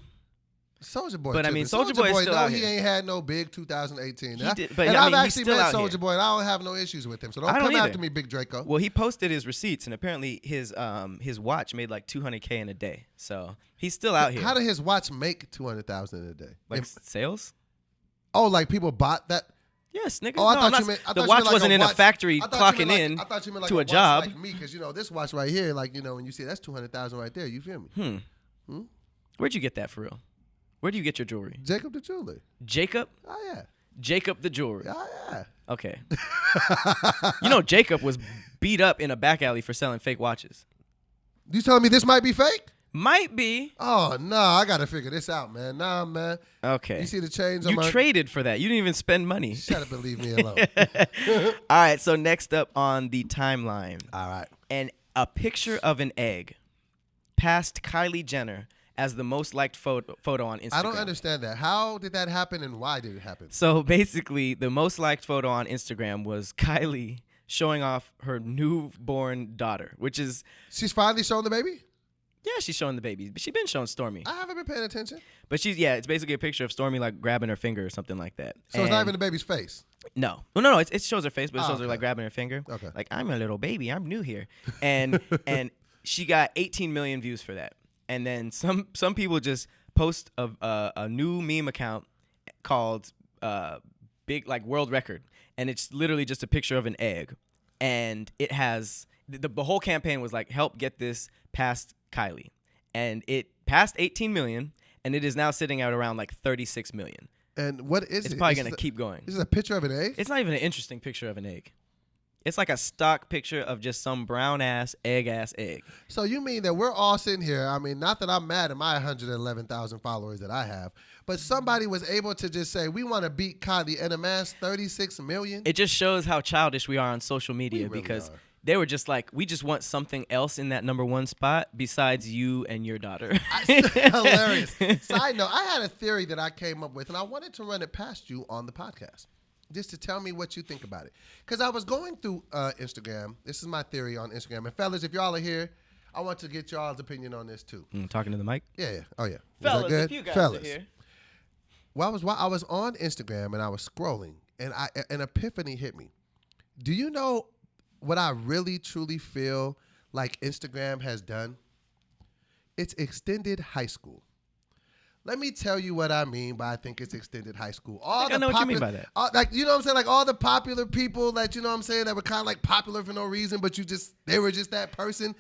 Soulja Boy, but I mean, Soulja Boy is still out here. He ain't had no big 2018. He did, but and I I've mean, actually met Soulja here. Boy, and I don't have no issues with him. So don't come after me, Big Draco. Well, he posted his receipts, and apparently his watch made like $200K in a day. So he's still out here. How did his watch make $200,000 in a day? Like sales? Oh, like people bought that? Yes, nigga. Oh, I thought you meant the watch wasn't in a factory clocking in to a job. Like me, because this watch right here, like when you see that's $200,000 right there, you feel me? Where'd you get that for real? Where do you get your jewelry? Jacob the jeweler. Jacob? Oh yeah. Jacob the jewelry. Oh yeah. Okay. Jacob was beat up in a back alley for selling fake watches. You telling me this might be fake? Might be. Oh, no, I got to figure this out, man. Nah, man. Okay. You see the chains on You traded for that. You didn't even spend money. Shut up and leave me alone. All right, so next up on the timeline. All right. And a picture of an egg passed Kylie Jenner as the most liked photo on Instagram. I don't understand that. How did that happen and why did it happen? So basically, the most liked photo on Instagram was Kylie showing off her newborn daughter, which is... She's finally showing the baby? Yeah, she's showing the baby. But she's been showing Stormy. I haven't been paying attention. But it's basically a picture of Stormy like grabbing her finger or something like that. So it's not even the baby's face? No. Well, no, it shows her face, but it shows her like grabbing her finger. Okay. Like, I'm a little baby. I'm new here. And she got 18 million views for that. And then some people just post a new meme account called Big like World Record. And it's literally just a picture of an egg. And it has the whole campaign was like, help get this past Kylie. And it passed 18 million, and it is now sitting at around like 36 million. And what is it? It's probably going to keep going. This is a picture of an egg? It's not even an interesting picture of an egg. It's like a stock picture of just some brown-ass, egg-ass egg. So you mean that we're all sitting here, I mean, not that I'm mad at my 111,000 followers that I have, but somebody was able to just say, we want to beat Kylie and amass 36 million? It just shows how childish we are on social media because they were just like, we just want something else in that number one spot besides you and your daughter. Hilarious. Side note, I had a theory that I came up with, and I wanted to run it past you on the podcast. Just to tell me what you think about it. Because I was going through Instagram. This is my theory on Instagram. And fellas, if y'all are here, I want to get y'all's opinion on this too. Talking to the mic? Yeah. Oh, yeah. Fellas, if you guys are here. Well, I was on Instagram and I was scrolling, and an epiphany hit me. Do you know what I really, truly feel like Instagram has done? It's extended high school. Let me tell you what I mean by I think it's extended high school. I know what you mean by that. Like, you know what I'm saying? Like all the popular people that, you know what I'm saying, that were kind of like popular for no reason, but they were just that person.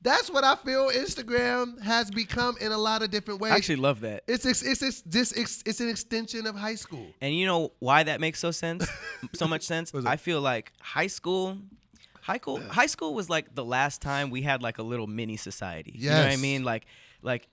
That's what I feel Instagram has become in a lot of different ways. I actually love that. It's an extension of high school. And you know why that makes so much sense? I feel like high school was like the last time we had like a little mini society. Yes. You know what I mean? Like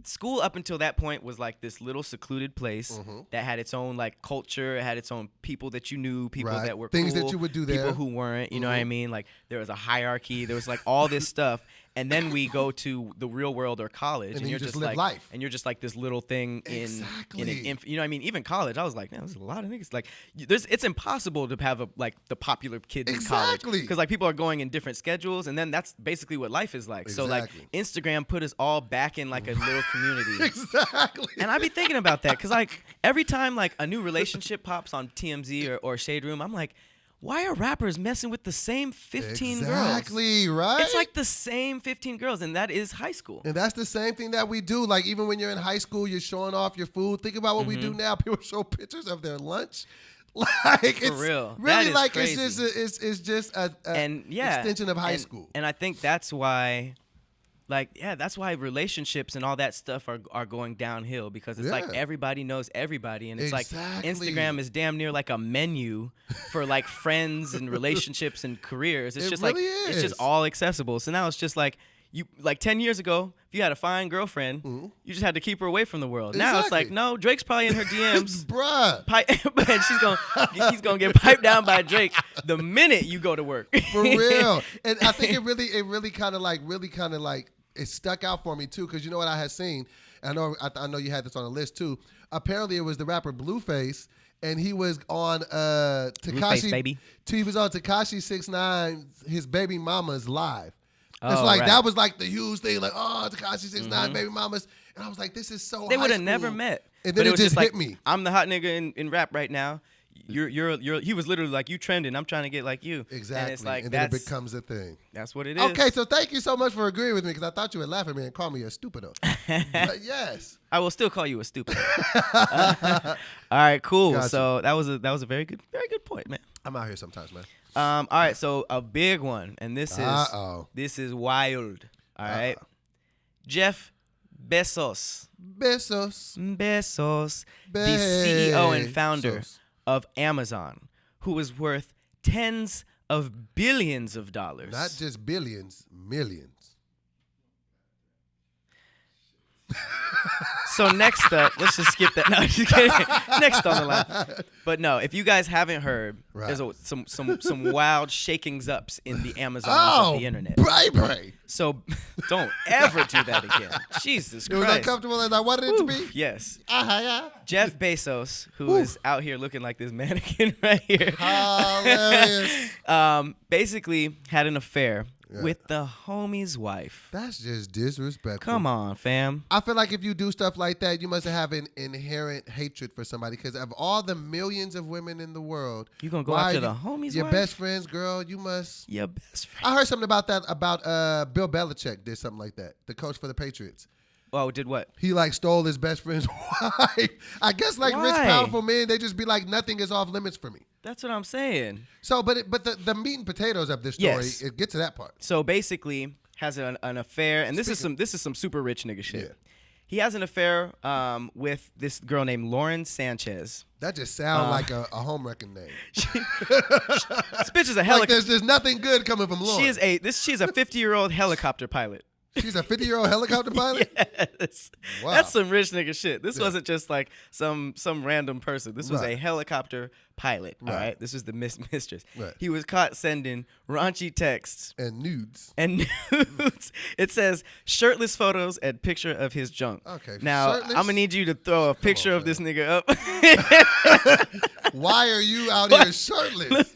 school up until that point was like this little secluded place that had its own like culture. It had its own people that you knew, people that were things cool, that you would do there, people who weren't. You know what I mean? Like there was a hierarchy. There was like all this stuff. And then we go to the real world or college, and you're just live like life. And you're just like this little thing in an you know what I mean? Even college, I was like, man, there's a lot of niggas. Like, it's impossible to have the popular kids in college because like people are going in different schedules, and then that's basically what life is like. So like Instagram put us all back in like a little community. Exactly. And I be thinking about that because like every time like a new relationship pops on TMZ or Shade Room, I'm like, why are rappers messing with the same 15 girls? Exactly, right? It's like the same 15 girls, and that is high school. And that's the same thing that we do. Like, even when you're in high school, you're showing off your food. Think about what we do now. People show pictures of their lunch. Like, for real. Really, like, crazy. it's just a extension of high school. And I think that's why... that's why relationships and all that stuff are going downhill because it's like everybody knows everybody, and it's like Instagram is damn near like a menu for like friends and relationships and careers. It's it's just all accessible. So now it's just like you 10 years ago, if you had a fine girlfriend, you just had to keep her away from the world. Now it's like, no, Drake's probably in her DMs, bruh, and he's gonna get piped down by Drake the minute you go to work. For real. And I think it really kind of like it stuck out for me too, because you know what I had seen. I know you had this on the list too. Apparently, it was the rapper Blueface, and he was on Tekashi. Baby. He was on Tekashi 6ix9ine, his baby mama's live. Oh, it's like right. that was like the huge thing, like Tekashi 6ix9ine baby mamas, And I was like, this is so They high would have school. never met. And then but it just like, hit me. I'm the hot nigga in rap right now. You're he was literally like, you trending, I'm trying to get like you. Exactly. And it's like, and then it becomes a thing. That's what it is. Okay, so thank you so much for agreeing with me because I thought you would laugh at me and call me a stupido. But yes. I will still call you a stupid. All right, cool. Gotcha. So that was a very good point, man. I'm out here sometimes, man. All right, so a big one, and this is wild. All right. Jeff Bezos. Bezos. The CEO and founder of Amazon, who is worth tens of billions of dollars. Not just billions, millions. So next up, let's just skip that. No, just kidding. Next on the line. But no, if you guys haven't heard, there's some wild shakings ups in the Amazons of the internet. Bray. So don't ever do that again. Jesus Christ. It was uncomfortable as I wanted it to be? Yes. Yeah. Jeff Bezos, who is out here looking like this mannequin right here. Hilarious. Basically had an affair with the homie's wife. That's just disrespectful. Come on, fam. I feel like if you do stuff like that, you must have an inherent hatred for somebody. Because of all the millions of women in the world, you gonna go after the homie's your wife? best friend's girl. You must. Your best friend. I heard something about that. About Bill Belichick did something like that. The coach for the Patriots. Oh, did what? He like stole his best friend's wife. I guess like rich, powerful men, they just be like, nothing is off limits for me. That's what I'm saying. So, but the meat and potatoes of this story, it gets to that part. So basically, has an affair, and this is some super rich nigga shit. Yeah. He has an affair with this girl named Lauren Sanchez. That just sounds like a home wrecking name. This bitch is a helicopter. Like there's nothing good coming from Lauren. She's a 50-year-old helicopter pilot. She's a 50-year-old helicopter pilot? Yes. Wow. That's some rich nigga shit. This wasn't just like some random person. This was a helicopter pilot. All right. This was the mistress. Right. He was caught sending raunchy texts. And nudes. It says shirtless photos and picture of his junk. Okay. Now, shirtless? I'm going to need you to throw a picture of this nigga up. Why are you out here shirtless?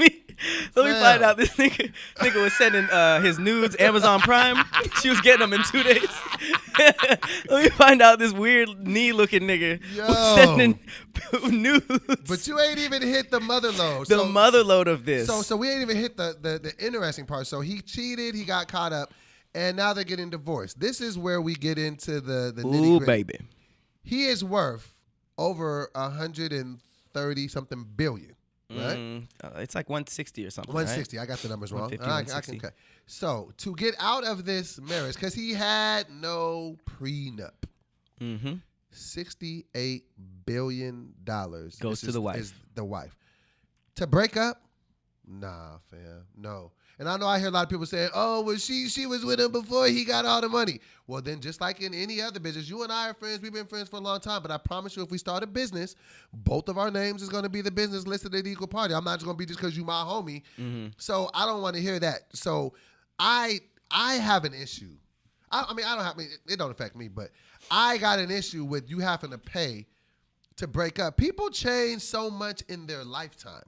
Let me find out this nigga was sending his nudes Amazon Prime. She was getting them in 2 days. Let me find out this weird knee-looking nigga was sending nudes. But you ain't even hit the mother load. The mother load of this. So we ain't even hit the interesting part. So he cheated, he got caught up, and now they're getting divorced. This is where we get into the nitty-gritty. Ooh, baby. He is worth over 130-something billion. Right? It's like 160 or something. 160. Right? I got the numbers wrong. 150, I can. So to get out of this marriage, because he had no prenup, $68 billion goes to the wife. Is the wife. To break up? Nah, fam. No. And I know I hear a lot of people saying, oh, well, she was with him before he got all the money. Well, then just like in any other business, you and I are friends. We've been friends for a long time. But I promise you, if we start a business, both of our names is going to be the business listed at equal party. I'm not just going to be just because you my homie. So I don't want to hear that. So I have an issue. It don't affect me, but I got an issue with you having to pay to break up. People change so much in their lifetime.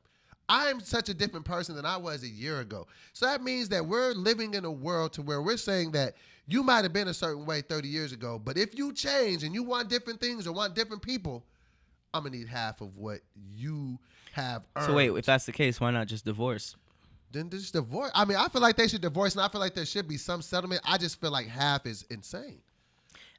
I'm such a different person than I was a year ago. So that means that we're living in a world to where we're saying that you might have been a certain way 30 years ago, but if you change and you want different things or want different people, I'm going to need half of what you have earned. So wait, if that's the case, why not just divorce? Then just divorce. I mean, I feel like they should divorce, and I feel like there should be some settlement. I just feel like half is insane.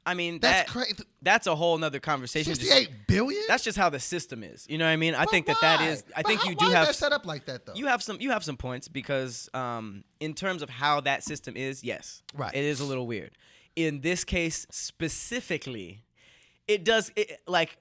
I mean, that's crazy. That's a whole nother conversation. $68 billion? That's just how the system is. You know what I mean? I think that is. I think you do have. Why is that set up like that though? You have some points because in terms of how that system is, yes, right, it is a little weird. In this case specifically, it does like.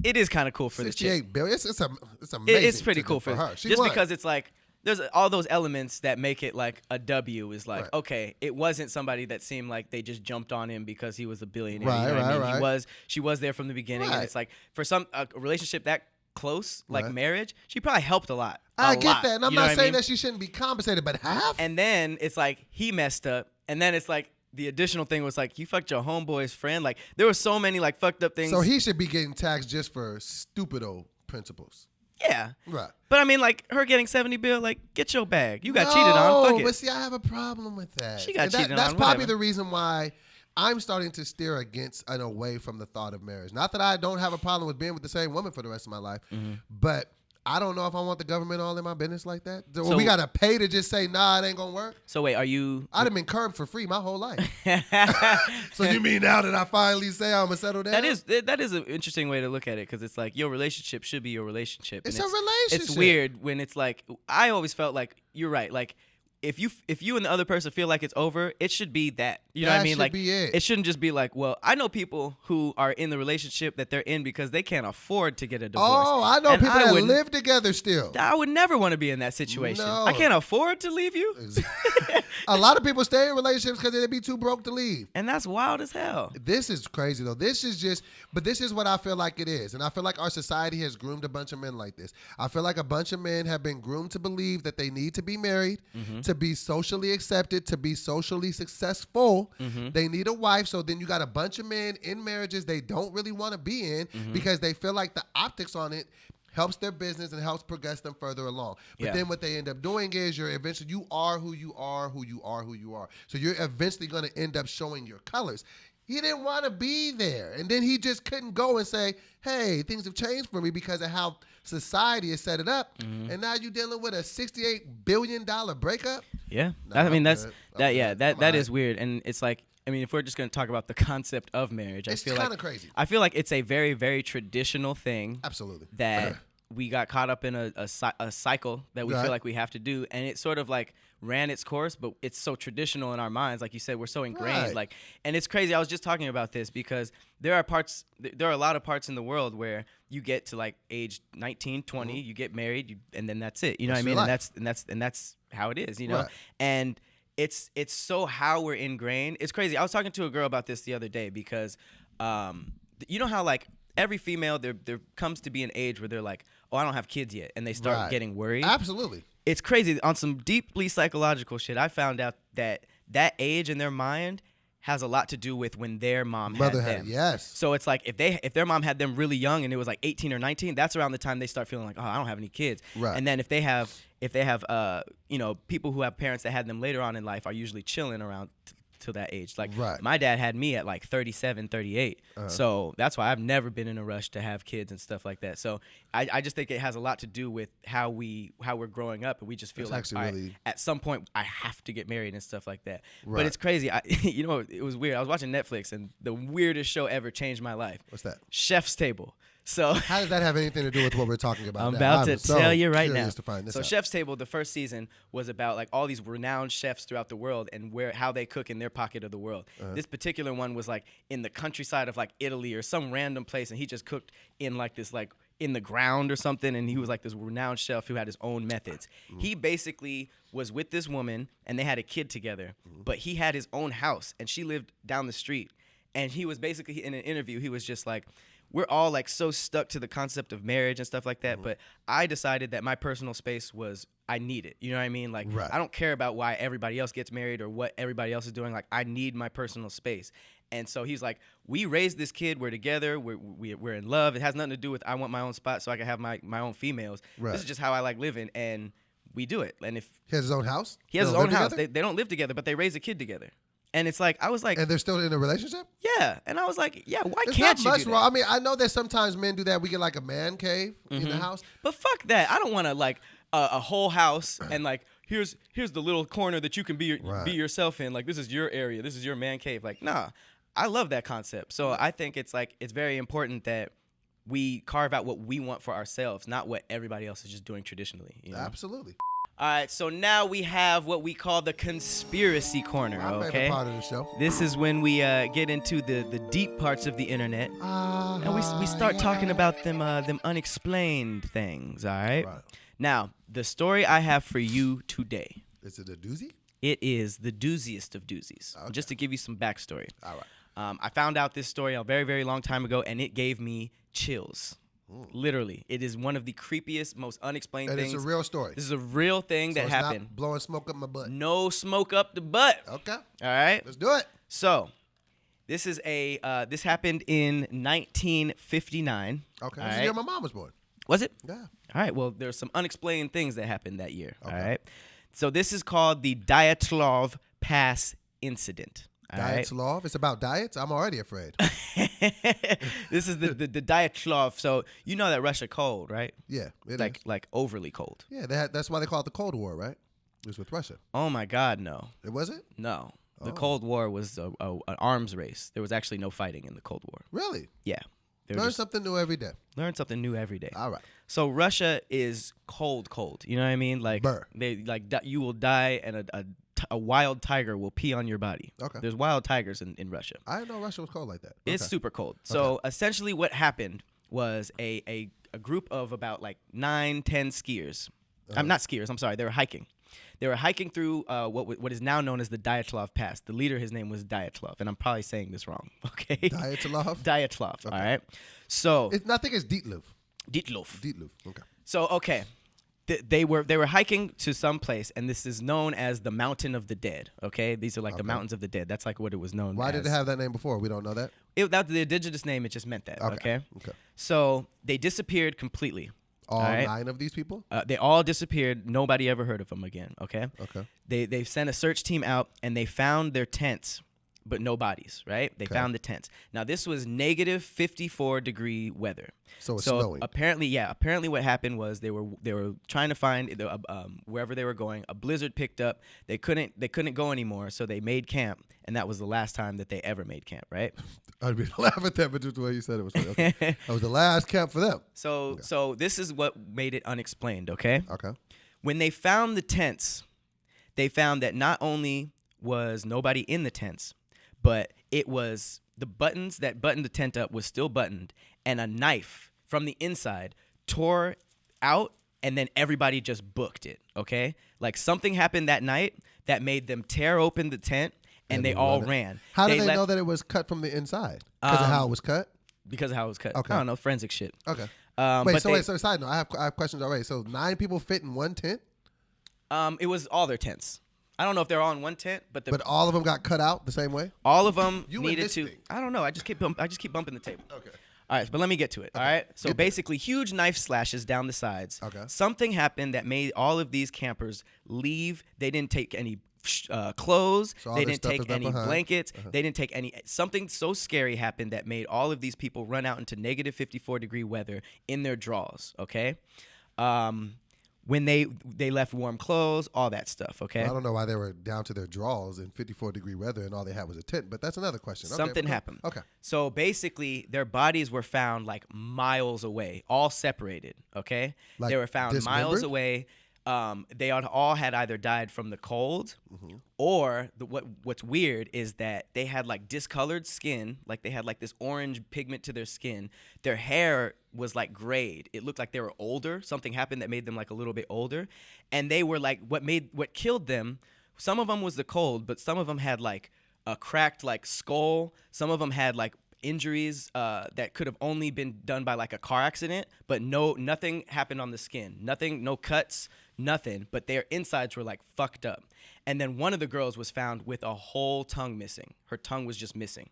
It is kind of cool for the chick. $68 billion. It's amazing. It's pretty cool for her. Just because it's like. There's all those elements that make it like a W is like, okay, it wasn't somebody that seemed like they just jumped on him because he was a billionaire. Right, you know what I mean? right. She was there from the beginning. And it's like, for a relationship that close, like marriage, she probably helped a lot. I get that. And I'm not saying that she shouldn't be compensated, but half? And then it's like, he messed up. And then it's like, the additional thing was like, you fucked your homeboy's friend. Like, there were so many like fucked up things. So he should be getting taxed just for stupido principles. Yeah. Right. But I mean, like, her getting 70 bill, like, get your bag. You got cheated on. Fuck it. But see, I have a problem with that. She got cheated on. That's probably the reason why I'm starting to steer against and away from the thought of marriage. Not that I don't have a problem with being with the same woman for the rest of my life, but I don't know if I want the government all in my business like that. So we got to pay to just say, nah, it ain't going to work. So wait, are you... I'd have been curbed for free my whole life. So you mean now that I finally say I'm going to settle down? That is an interesting way to look at it, because it's like your relationship should be your relationship. It's a relationship. It's weird when it's like, I always felt like, you're right, like, if you and the other person feel like it's over, it should be that. You know what I mean? Like, be it. Shouldn't just be like, well, I know people who are in the relationship that they're in because they can't afford to get a divorce. Oh, I know people that live together still. I would never want to be in that situation. No. I can't afford to leave you. A lot of people stay in relationships because they'd be too broke to leave. And that's wild as hell. This is crazy, though. This is what I feel like it is. And I feel like our society has groomed a bunch of men like this. I feel like a bunch of men have been groomed to believe that they need to be married, to be socially accepted, to be socially successful. They need a wife. So then you got a bunch of men in marriages they don't really want to be in because they feel like the optics on it helps their business and helps progress them further along. But then what they end up doing is you are who you are, who you are, who you are. So you're eventually going to end up showing your colors. He didn't want to be there. And then he just couldn't go and say, hey, things have changed for me because of how society has set it up. And now you're dealing with a $68 billion breakup? Yeah. No, that is weird. And it's like, I mean, if we're just going to talk about the concept of marriage, it's kind of crazy. I feel like it's a very, very traditional thing. Absolutely. That we got caught up in a cycle that we feel like we have to do. And it sort of like ran its course, but it's so traditional in our minds. Like you said, we're so ingrained. Like, and it's crazy. I was just talking about this because there are a lot of parts in the world where you get to like age 19, 20, you get married, and then that's it. You know what I mean? And that's how it is, you know? And it's so how we're ingrained. It's crazy. I was talking to a girl about this the other day because you know how like every female, there comes to be an age where they're like, oh, I don't have kids yet, and they start getting worried. Absolutely. It's crazy. On some deeply psychological shit, I found out that age in their mind has a lot to do with when their mom had them. Yes. So it's like if their mom had them really young and it was like 18 or 19, that's around the time they start feeling like, oh, I don't have any kids. Right. And then if they have you know, people who have parents that had them later on in life are usually chilling around till that age. Like my dad had me at like 37, 38. So that's why I've never been in a rush to have kids and stuff like that. So I just think it has a lot to do with how we're growing up, and we just feel like at some point I have to get married and stuff like that. But it's crazy. You know, it was weird. I was watching Netflix and the weirdest show ever changed my life. What's that? Chef's Table. So how does that have anything to do with what we're talking about? I'm about to tell you right now. So Chef's Table, the first season was about like all these renowned chefs throughout the world and how they cook in their pocket of the world. This particular one was like in the countryside of like Italy or some random place, and he just cooked in like this like in the ground or something, and he was like this renowned chef who had his own methods. He basically was with this woman and they had a kid together, but he had his own house and she lived down the street. And he was basically in an interview, he was just like, we're all like so stuck to the concept of marriage and stuff like that. But I decided that my personal space was, I need it. You know what I mean? Like, I don't care about why everybody else gets married or what everybody else is doing. Like, I need my personal space. And so he's like, we raised this kid. We're together. We're in love. It has nothing to do with I want my own spot so I can have my own females. This is just how I like living. And we do it. And if he has his own house? He has his own house. They don't live together, but they raise a kid together. And it's like, I was like... And they're still in a relationship? Yeah. And I was like, yeah, why can't you do that? I mean, I know that sometimes men do that. We get like a man cave in the house. But fuck that. I don't want to like a whole house and like, here's the little corner that you can be yourself in. Like, this is your area. This is your man cave. Like, nah. I love that concept. So I think it's like, it's very important that we carve out what we want for ourselves, not what everybody else is just doing traditionally. You know? Absolutely. All right, so now we have what we call the conspiracy corner, my favorite part of the show. This is when we get into the deep parts of the internet, and we start talking about them unexplained things, all right? Now, the story I have for you today. Is it a doozy? It is the dooziest of doozies. Okay. Just to give you some backstory. All right. I found out this story a very, very long time ago, and it gave me chills. Literally, it is one of the creepiest, most unexplained things. It's a real story. This is a real thing that happened. Not blowing smoke up my butt. No smoke up the butt. Okay. All right. Let's do it. So, this is this happened in 1959. Okay. This is the year my mom was born. Was it? Yeah. All right. Well, there's some unexplained things that happened that year. Okay. All right. So this is called the Dyatlov Pass incident. Dyatlov. It's about diets. I'm already afraid. This is the Dyatlov. So you know that Russia cold, right? Yeah, like overly cold. Yeah, that's why they call it the Cold War, right? It was with Russia. Oh my God, no. It wasn't? No. The Cold War was an arms race. There was actually no fighting in the Cold War. Really? Yeah. Learn something new every day. Learn something new every day. All right. So Russia is cold. You know what I mean? Like Burr. You will die, and a wild tiger will pee on your body. Okay. There's wild tigers in Russia. I didn't know Russia was cold like that. It's super cold. So essentially, what happened was a group of about like 9-10 skiers. I'm not skiers. I'm sorry. They were hiking. They were hiking through what is now known as the Dyatlov Pass. The leader, his name was Dyatlov, and I'm probably saying this wrong. Okay. Dyatlov. Dyatlov. Okay. All right. So I think it's Dyatlov. Dyatlov. Okay. So okay, they were hiking to some place, and this is known as the Mountain of the Dead. Okay, these are like the Mountains of the Dead. That's like what it was known. Why did it have that name before? We don't know that. That's the indigenous name. It just meant that. Okay. Okay. So they disappeared completely. All right? 9 of these people? They all disappeared. Nobody ever heard of them again. Okay. Okay. They sent a search team out, and they found their tents, but no bodies. Right. They found the tents. Now this was negative 54-degree weather. So it's snowing. Apparently what happened was they were trying to find wherever they were going. A blizzard picked up. They couldn't go anymore, so they made camp, and that was the last time that they ever made camp. Right. I'd be laughing at that, but just the way you said it was funny. Okay. That was the last camp for them. So this is what made it unexplained. Okay. Okay. When they found the tents, they found that not only was nobody in the tents, but it was the buttons that buttoned the tent up was still buttoned, and a knife from the inside tore out, and then everybody just booked it, okay? Like something happened that night that made them tear open the tent, and they all ran. How did they know that it was cut from the inside? Because of how it was cut? Because of how it was cut. Okay. I don't know, forensic shit. Okay. So side note, I have questions already. So 9 people fit in one tent? It was all their tents. I don't know if they're all in one tent, but all of them got cut out the same way. All of them needed to. I don't know. I just keep bumping the table. Okay. All right, but let me get to it. Okay. All right. So basically, huge knife slashes down the sides. Okay. Something happened that made all of these campers leave. They didn't take any clothes. So they didn't take any blankets. They didn't take any. Something so scary happened that made all of these people run out into negative 54-degree weather in their drawers. Okay. When they left warm clothes, all that stuff, okay? Well, I don't know why they were down to their drawers in 54-degree weather and all they had was a tent, but that's another question. Something happened. Okay. So basically, their bodies were found like miles away, all separated, okay? Like they were found miles away. They all had either died from the cold, or what's weird is that they had like discolored skin, like they had like this orange pigment to their skin. Their hair was like grayed. It looked like they were older. Something happened that made them like a little bit older, and they were like what killed them. Some of them was the cold, but some of them had like a cracked like skull. Some of them had like injuries that could have only been done by like a car accident, but nothing happened on the skin. Nothing, no cuts, nothing, but their insides were like fucked up. And then one of the girls was found with a whole tongue missing. Her tongue was just missing.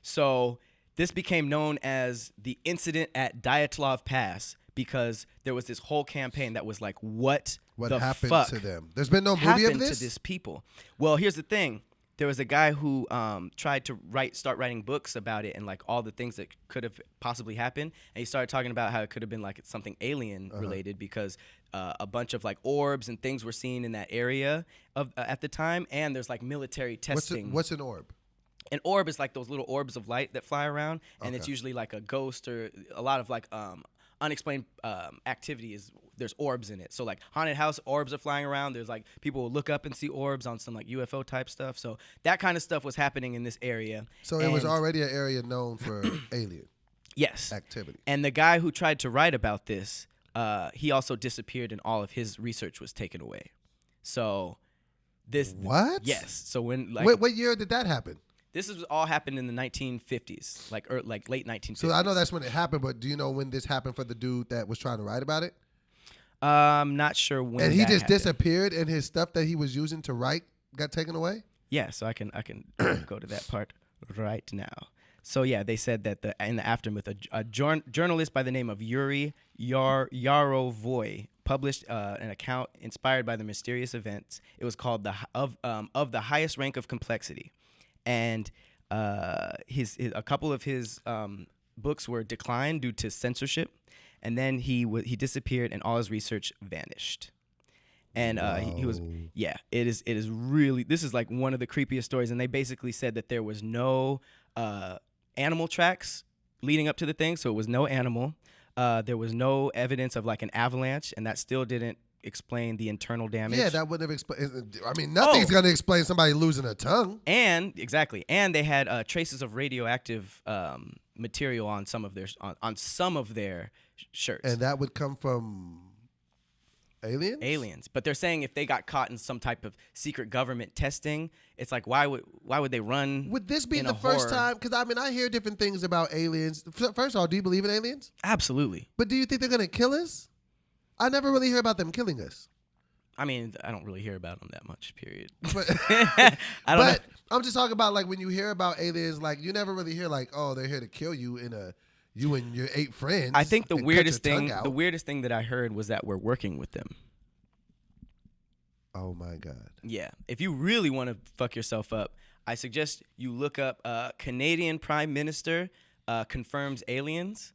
So this became known as the incident at Dyatlov Pass because there was this whole campaign that was like, what the happened fuck to them? There's been no movie happened of this? to this people? Well, here's the thing. There was a guy who tried to start writing books about it and like all the things that could have possibly happened. And he started talking about how it could have been like something alien related because a bunch of like orbs and things were seen in that area at the time. And there's like military testing. What's an orb? An orb is like those little orbs of light that fly around. And it's usually like a ghost or a lot of like unexplained activity is there's orbs in it. So like haunted house orbs are flying around. There's like people will look up and see orbs on some like UFO type stuff. So that kind of stuff was happening in this area. So it was already an area known for alien activity. And the guy who tried to write about this, he also disappeared and all of his research was taken away. So this What? Yes. So when like what year did that happen? This is all happened in the 1950s, like late 1950s. So I know that's when it happened, but do you know when this happened for the dude that was trying to write about it? I'm not sure when. And he just happened. Disappeared, and his stuff that he was using to write got taken away. Yeah, so I can go to that part right now. So yeah, they said that in the aftermath, a journalist by the name of Yuri Yarovoy published an account inspired by the mysterious events. It was called of the highest rank of complexity. and a couple of his books were declined due to censorship, and then he disappeared, and all his research vanished. And he was, yeah, it is really, this is like one of the creepiest stories. And they basically said that there was no animal tracks leading up to the thing. So it was no animal. There was no evidence of like an avalanche, and that still didn't explain the internal damage. Yeah, that wouldn't have explained. I mean, nothing's going to explain somebody losing a tongue. And exactly. And they had traces of radioactive material on some of their shirts. And that would come from aliens? But they're saying if they got caught in some type of secret government testing, it's like, why would they run? Would this be the first time? Because I mean, I hear different things about aliens. First of all, do you believe in aliens? Absolutely. But do you think they're going to kill us? I never really hear about them killing us. I mean, I don't really hear about them that much, period. But, know. I'm just talking about like when you hear about aliens, like you never really hear like, oh, they're here to kill you you and your 8 friends. I think the weirdest thing that I heard was that we're working with them. Oh my God. Yeah. If you really want to fuck yourself up, I suggest you look up Canadian Prime Minister confirms aliens.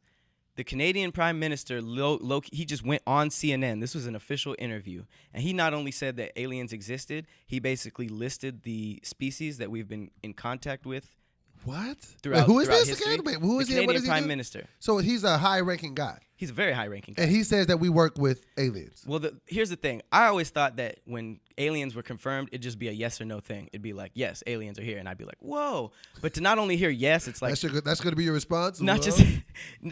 The Canadian Prime Minister, he just went on CNN. This was an official interview. And he not only said that aliens existed, he basically listed the species that we've been in contact with. What? Who is this again? Who is the Canadian Prime Minister. So he's a high-ranking guy. He's a very high-ranking guy. And he says that we work with aliens. Well, here's the thing. I always thought that when aliens were confirmed, it'd just be a yes or no thing. It'd be like, yes, aliens are here. And I'd be like, whoa. But to not only hear yes, it's like... That's going to be your response? Not just...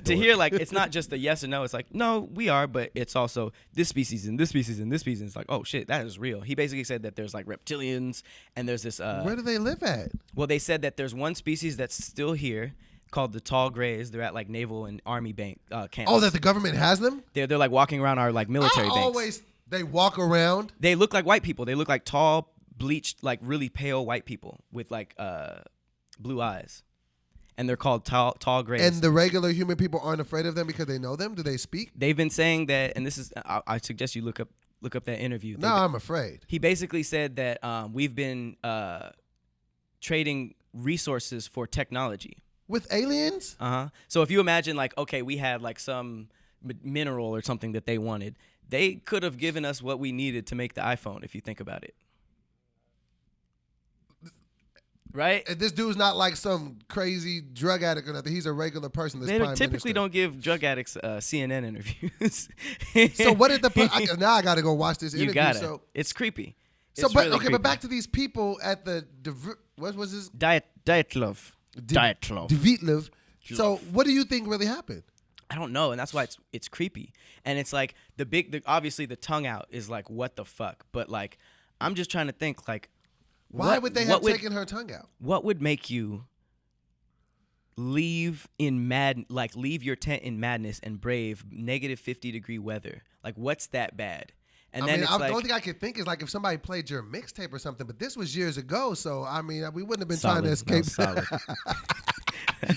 to hear, like, it's not just a yes or no. It's like, no, we are, but it's also this species and this species and this species. It's like, oh, shit, that is real. He basically said that there's, like, reptilians and there's this... Where do they live at? Well, they said that there's one species that's still here called the tall grays. They're at like naval and army bank camps. Oh, that the government has them? They're like walking around our like military banks. They walk around. They look like white people. They look like tall, bleached, like really pale white people with like blue eyes. And they're called tall grays. And the regular human people aren't afraid of them because they know them? Do they speak? They've been saying that, and this is I suggest you look up that interview. No, I'm afraid. He basically said that we've been trading resources for technology. With aliens? Uh-huh. So if you imagine, like, okay, we had, like, some mineral or something that they wanted, they could have given us what we needed to make the iPhone, if you think about it. Right? And this dude's not like some crazy drug addict or nothing. He's a regular person. They typically don't give drug addicts CNN interviews. So what did now I got to go watch this interview. You got it. So. It's creepy. But back to these people at the, what was this? Dyatlov. Dyatlov. So what do you think really happened? I don't know, and that's why it's creepy. And it's like obviously the tongue out is like, what the fuck? But like, I'm just trying to think like, why would they have taken her tongue out? What would make you leave your tent in madness and brave negative 50-degree weather? Like, what's that bad? And the only thing I could think is like if somebody played your mixtape or something, but this was years ago, so I mean we wouldn't have been trying to escape.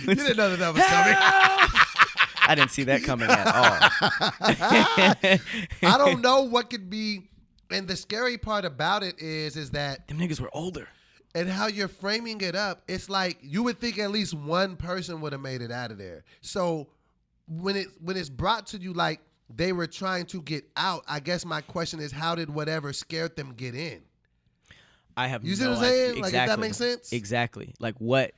You didn't know that was coming. I didn't see that coming at all. I don't know what could be, and the scary part about it is that them niggas were older. And how you're framing it up, it's like you would think at least one person would have made it out of there. So when it's brought to you like they were trying to get out, I guess my question is, how did whatever scared them get in? I have you see what I'm saying? Exactly. Like, if that makes sense? Exactly. Like, what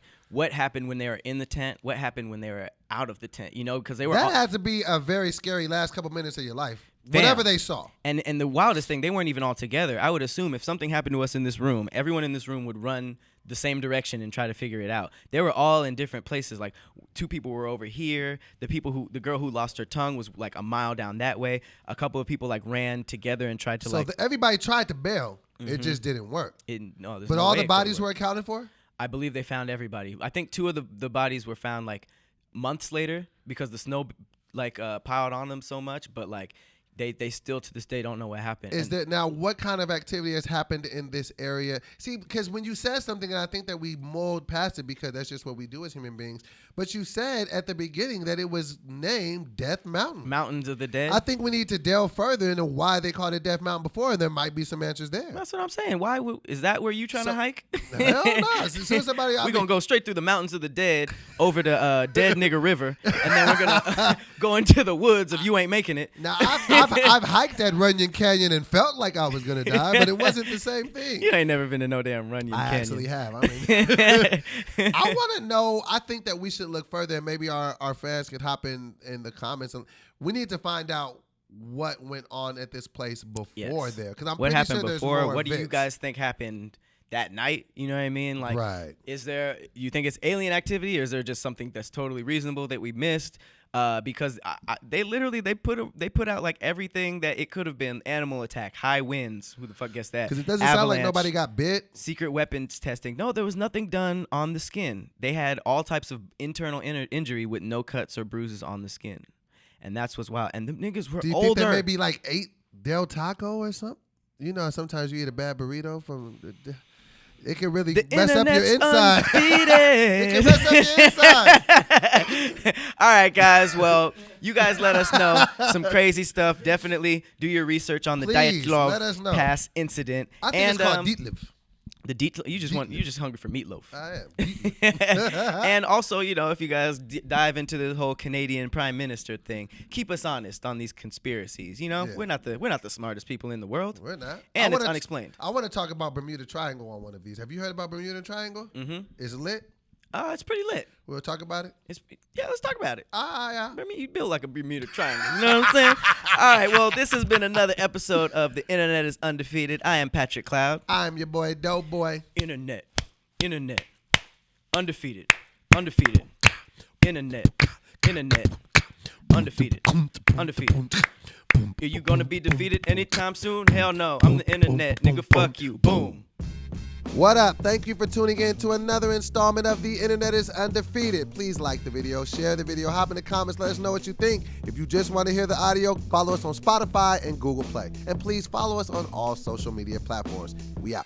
happened when they were in the tent? What happened when they were out of the tent? You know, because they were... That had to be a very scary last couple minutes of your life. Whatever they saw. And the wildest thing, they weren't even all together. I would assume if something happened to us in this room, everyone in this room would run the same direction and try to figure it out. They were all in different places. Like, 2 people were over here. The girl who lost her tongue was like a mile down that way. A couple of people like ran together and tried to everybody tried to bail. Mm-hmm. It just didn't work. But all the bodies were accounted for? I believe they found everybody. I think 2 of the bodies were found like months later because the snow like piled on them so much. But like they still to this day don't know what happened. Now what kind of activity has happened in this area? See, because when you said something, and I think that we mulled past it because that's just what we do as human beings, but you said at the beginning that it was named Death Mountain. Mountains of the Dead. I think we need to delve further into why they called it Death Mountain before, and there might be some answers there. That's what I'm saying. Why is that where you trying to hike? Hell no. As soon as somebody, we're going to go straight through the Mountains of the Dead over the Dead Nigga River, and then we're going to go into the woods if you ain't making it. Now, I've hiked that Runyon Canyon and felt like I was going to die, but it wasn't the same thing. You ain't never been to no damn Runyon Canyon. I actually have. I want to know, I think that we should look further, and maybe our fans could hop in the comments. We need to find out what went on at this place before there. Because I'm what pretty happened sure before? There's more what do you events. guys think happened that night? You know what I mean? Like, right. Is there? You think it's alien activity, or is there just something that's totally reasonable that we missed? Because they put out like everything that it could have been: animal attack, high winds. Who the fuck gets that? Because it doesn't Avalanche, sound like nobody got bit. Secret weapons testing. No, there was nothing done on the skin. They had all types of internal injury with no cuts or bruises on the skin. And that's what's wild. And the niggas were older. Do you think they maybe like ate Del Taco or something? You know, sometimes you eat a bad burrito from it can really mess up your inside. It can mess up your inside. All right, guys. Well, you guys let us know some crazy stuff. Definitely do your research on the Dyatlov past incident. I think it's called Dyatlov. The Dyatlov. You just hungry for meatloaf. I am. And also, if you guys dive into this whole Canadian Prime Minister thing, keep us honest on these conspiracies. We're not the smartest people in the world. We're not. And it's unexplained. I want to talk about Bermuda Triangle on one of these. Have you heard about Bermuda Triangle? Mm-hmm. Is it lit? It's pretty lit. We'll talk about it? Let's talk about it. Yeah. I mean, you build like a Bermuda Triangle. You know what I'm saying? All right, well, this has been another episode of The Internet is Undefeated. I am Patrick Cloud. I'm your boy, DoBoy. Internet. Undefeated. Internet. Undefeated. Are you gonna be defeated anytime soon? Hell no. I'm the internet. Nigga, fuck you. Boom. What up? Thank you for tuning in to another installment of The Internet is Undefeated. Please like the video, share the video, hop in the comments, let us know what you think. If you just want to hear the audio, follow us on Spotify and Google Play. And please follow us on all social media platforms. We out.